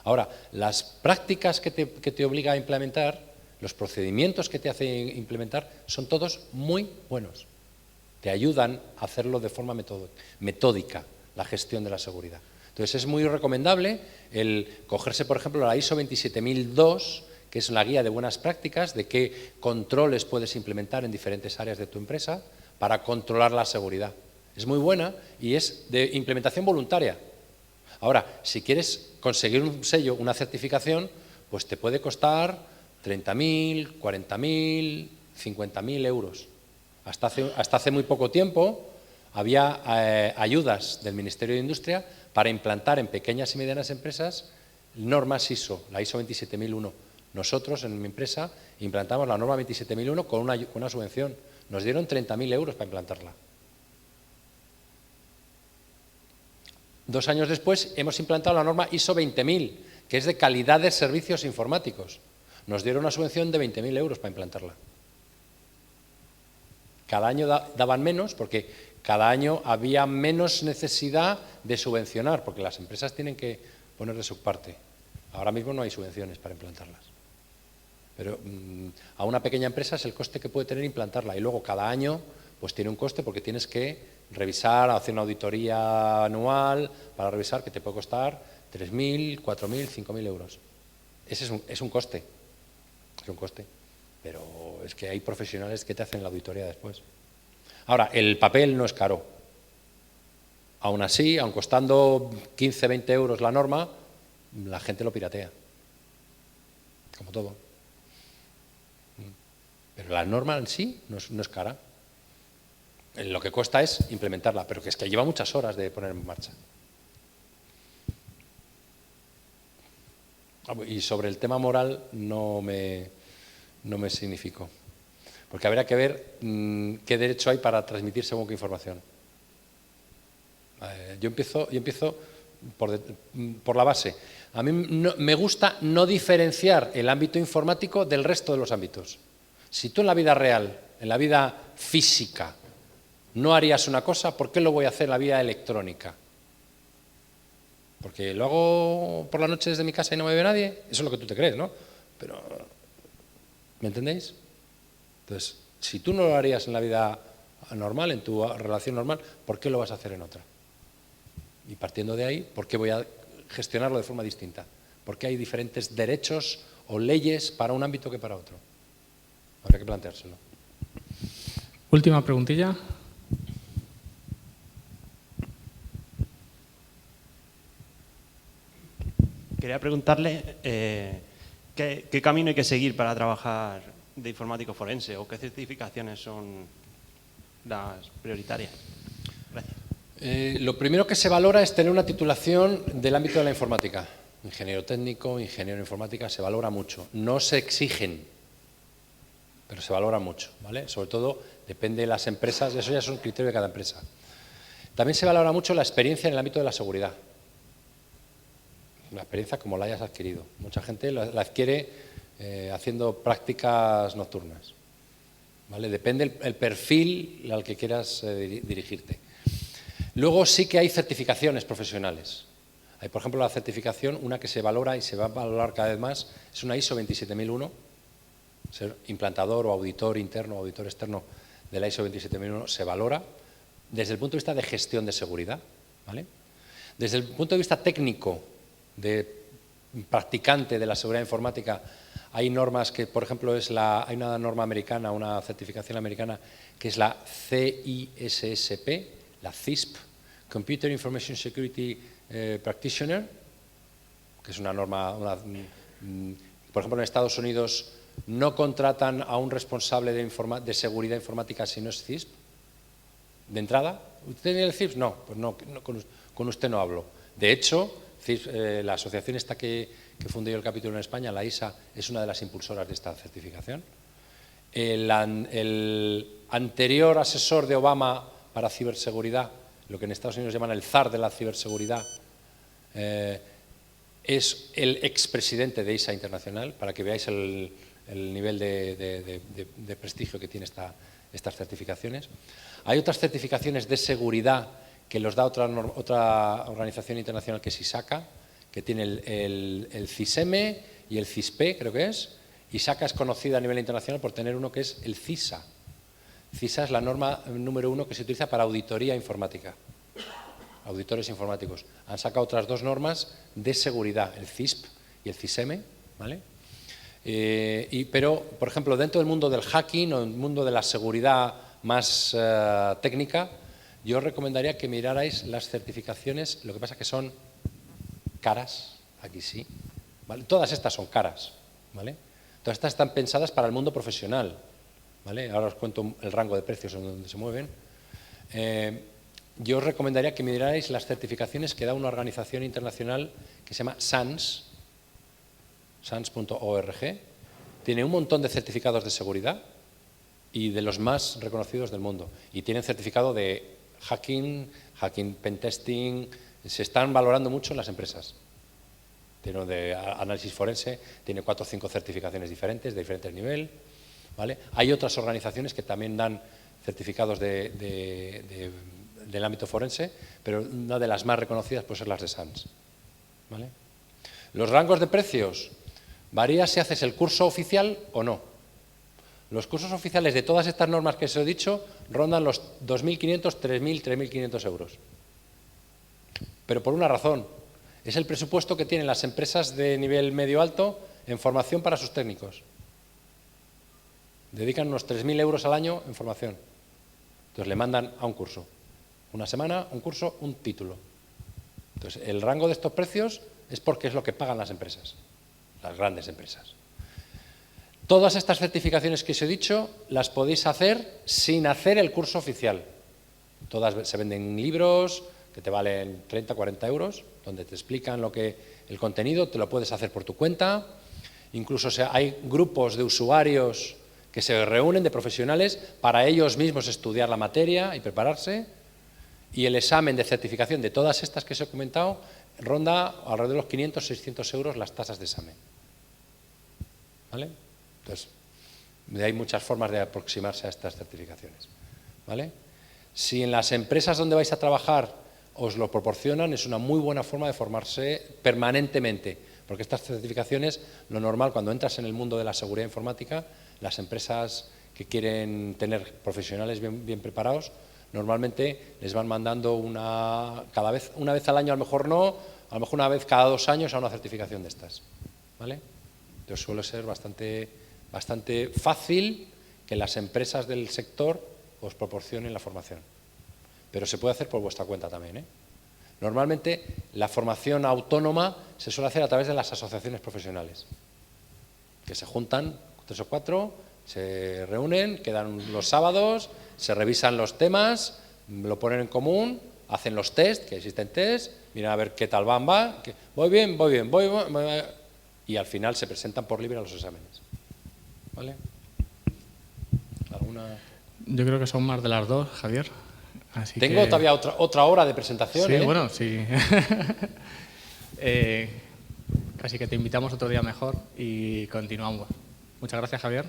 Ahora, las prácticas que te obliga a implementar, los procedimientos que te hace implementar, son todos muy buenos. Te ayudan a hacerlo de forma metódica, la gestión de la seguridad. Entonces, es muy recomendable el cogerse, por ejemplo, la ISO 27002, que es la guía de buenas prácticas, de qué controles puedes implementar en diferentes áreas de tu empresa para controlar la seguridad. Es muy buena y es de implementación voluntaria. Ahora, si quieres conseguir un sello, una certificación, pues te puede costar 30.000, 40.000, 50.000 euros. Hasta hace muy poco tiempo había ayudas del Ministerio de Industria para implantar en pequeñas y medianas empresas normas ISO, la ISO 27001. Nosotros, en mi empresa, implantamos la norma 27001 con una subvención. Nos dieron 30.000 euros para implantarla. 2 años después hemos implantado la norma ISO 20000, que es de calidad de servicios informáticos. Nos dieron una subvención de 20.000 euros para implantarla. Cada año daban menos porque cada año había menos necesidad de subvencionar, porque las empresas tienen que poner de su parte. Ahora mismo no hay subvenciones para implantarlas. Pero a una pequeña empresa es el coste que puede tener implantarla y luego cada año pues tiene un coste porque tienes que revisar, hacer una auditoría anual para revisar que te puede costar 3.000, 4.000, 5.000 euros. Ese es un coste, pero es que hay profesionales que te hacen la auditoría después. Ahora, el papel no es caro. Aún así, aun costando 15, 20 euros la norma, la gente lo piratea, como todo. Pero la norma en sí no es cara. Lo que cuesta es implementarla, pero que es que lleva muchas horas de poner en marcha. Y sobre el tema moral no me significó, porque habría que ver qué derecho hay para transmitir según qué información. Yo empiezo por la base. A mí me gusta no diferenciar el ámbito informático del resto de los ámbitos. Si tú en la vida real, en la vida física, no harías una cosa, ¿por qué lo voy a hacer en la vida electrónica? Porque lo hago por la noche desde mi casa y no me ve nadie. Eso es lo que tú te crees, ¿no? Pero, ¿me entendéis? Entonces, si tú no lo harías en la vida normal, en tu relación normal, ¿por qué lo vas a hacer en otra? Y partiendo de ahí, ¿por qué voy a gestionarlo de forma distinta? ¿Por qué hay diferentes derechos o leyes para un ámbito que para otro? Habría que planteárselo. Última preguntilla. Quería preguntarle qué camino hay que seguir para trabajar de informático forense o qué certificaciones son las prioritarias. Gracias. Lo primero que se valora es tener una titulación del ámbito de la informática. Ingeniero técnico, ingeniero en informática, se valora mucho. No se exigen, pero se valora mucho, ¿vale? Sobre todo depende de las empresas, eso ya es un criterio de cada empresa. También se valora mucho la experiencia en el ámbito de la seguridad. La experiencia como la hayas adquirido. Mucha gente la adquiere haciendo prácticas nocturnas, ¿vale? Depende el perfil al que quieras dirigirte. Luego sí que hay certificaciones profesionales. Hay, por ejemplo, la certificación, una que se valora y se va a valorar cada vez más, es una ISO 27001. Ser implantador o auditor interno o auditor externo de la ISO 27001 se valora desde el punto de vista de gestión de seguridad, ¿vale? Desde el punto de vista técnico, de practicante de la seguridad informática, hay normas que, por ejemplo, hay una norma americana, una certificación americana, que es la CISSP, la CISP, Computer Information Security Practitioner, que es una norma, por ejemplo, en Estados Unidos no contratan a un responsable de seguridad informática si no es CISP, de entrada. ¿Usted tiene el CISP? No, pues no, con usted no hablo. De hecho, la asociación esta que fundé yo el capítulo en España, la ISA, es una de las impulsoras de esta certificación. El anterior asesor de Obama para ciberseguridad, lo que en Estados Unidos llaman el zar de la ciberseguridad, es el expresidente de ISA Internacional, para que veáis el nivel de prestigio que tiene estas certificaciones. Hay otras certificaciones de seguridad que los da otra organización internacional que es ISACA, que tiene el CISM y el CISP, creo que es. ISACA es conocida a nivel internacional por tener uno que es el CISA. CISA es la norma número 1 que se utiliza para auditoría informática. Auditores informáticos. Han sacado otras 2 normas de seguridad, el CISP y el CISM, ¿vale? Pero, por ejemplo, dentro del mundo del hacking o el mundo de la seguridad más técnica, yo os recomendaría que mirarais las certificaciones, lo que pasa es que son caras, aquí sí, ¿vale? Todas estas son caras, ¿vale? Todas estas están pensadas para el mundo profesional, ¿vale? Ahora os cuento el rango de precios en donde se mueven. Yo os recomendaría que mirarais las certificaciones que da una organización internacional que se llama SANS, sans.org. Tiene un montón de certificados de seguridad y de los más reconocidos del mundo. Y tienen certificado de hacking, pentesting, se están valorando mucho en las empresas. Tiene de análisis forense, tiene 4 o 5 certificaciones diferentes, de diferentes niveles, ¿vale? Hay otras organizaciones que también dan certificados del ámbito forense, pero una de las más reconocidas pues es las de SANS, ¿vale? Los rangos de precios varía si haces el curso oficial o no. Los cursos oficiales de todas estas normas que os he dicho rondan los 2.500, 3.000, 3.500 euros. Pero por una razón, es el presupuesto que tienen las empresas de nivel medio-alto en formación para sus técnicos. Dedican unos 3.000 euros al año en formación. Entonces le mandan a un curso. Una semana, un curso, un título. Entonces el rango de estos precios es porque es lo que pagan las empresas, las grandes empresas. Todas estas certificaciones que os he dicho las podéis hacer sin hacer el curso oficial. Todas se venden libros que te valen 30, 40 euros, donde te explican el contenido, te lo puedes hacer por tu cuenta. Incluso hay grupos de usuarios que se reúnen, de profesionales, para ellos mismos estudiar la materia y prepararse. Y el examen de certificación de todas estas que os he comentado ronda alrededor de los 500, 600 euros las tasas de examen. ¿Vale? Entonces, hay muchas formas de aproximarse a estas certificaciones, ¿vale? Si en las empresas donde vais a trabajar os lo proporcionan, es una muy buena forma de formarse permanentemente, porque estas certificaciones, lo normal, cuando entras en el mundo de la seguridad informática, las empresas que quieren tener profesionales bien preparados, normalmente les van mandando una vez al año, a lo mejor no, a lo mejor una vez cada 2 años a una certificación de estas, ¿vale? Entonces suele ser bastante fácil que las empresas del sector os proporcionen la formación. Pero se puede hacer por vuestra cuenta también, ¿eh? Normalmente la formación autónoma se suele hacer a través de las asociaciones profesionales, que se juntan 3 o 4, se reúnen, quedan los sábados, se revisan los temas, lo ponen en común, hacen los test, que existen test, miran a ver qué tal va, voy bien, y al final se presentan por libre a los exámenes. ¿Vale? ¿Alguna? Yo creo que son más de las 2, Javier. Así Tengo que... todavía otra hora de presentación. Sí, bueno, sí. Casi que te invitamos otro día mejor y continuamos. Muchas gracias, Javier.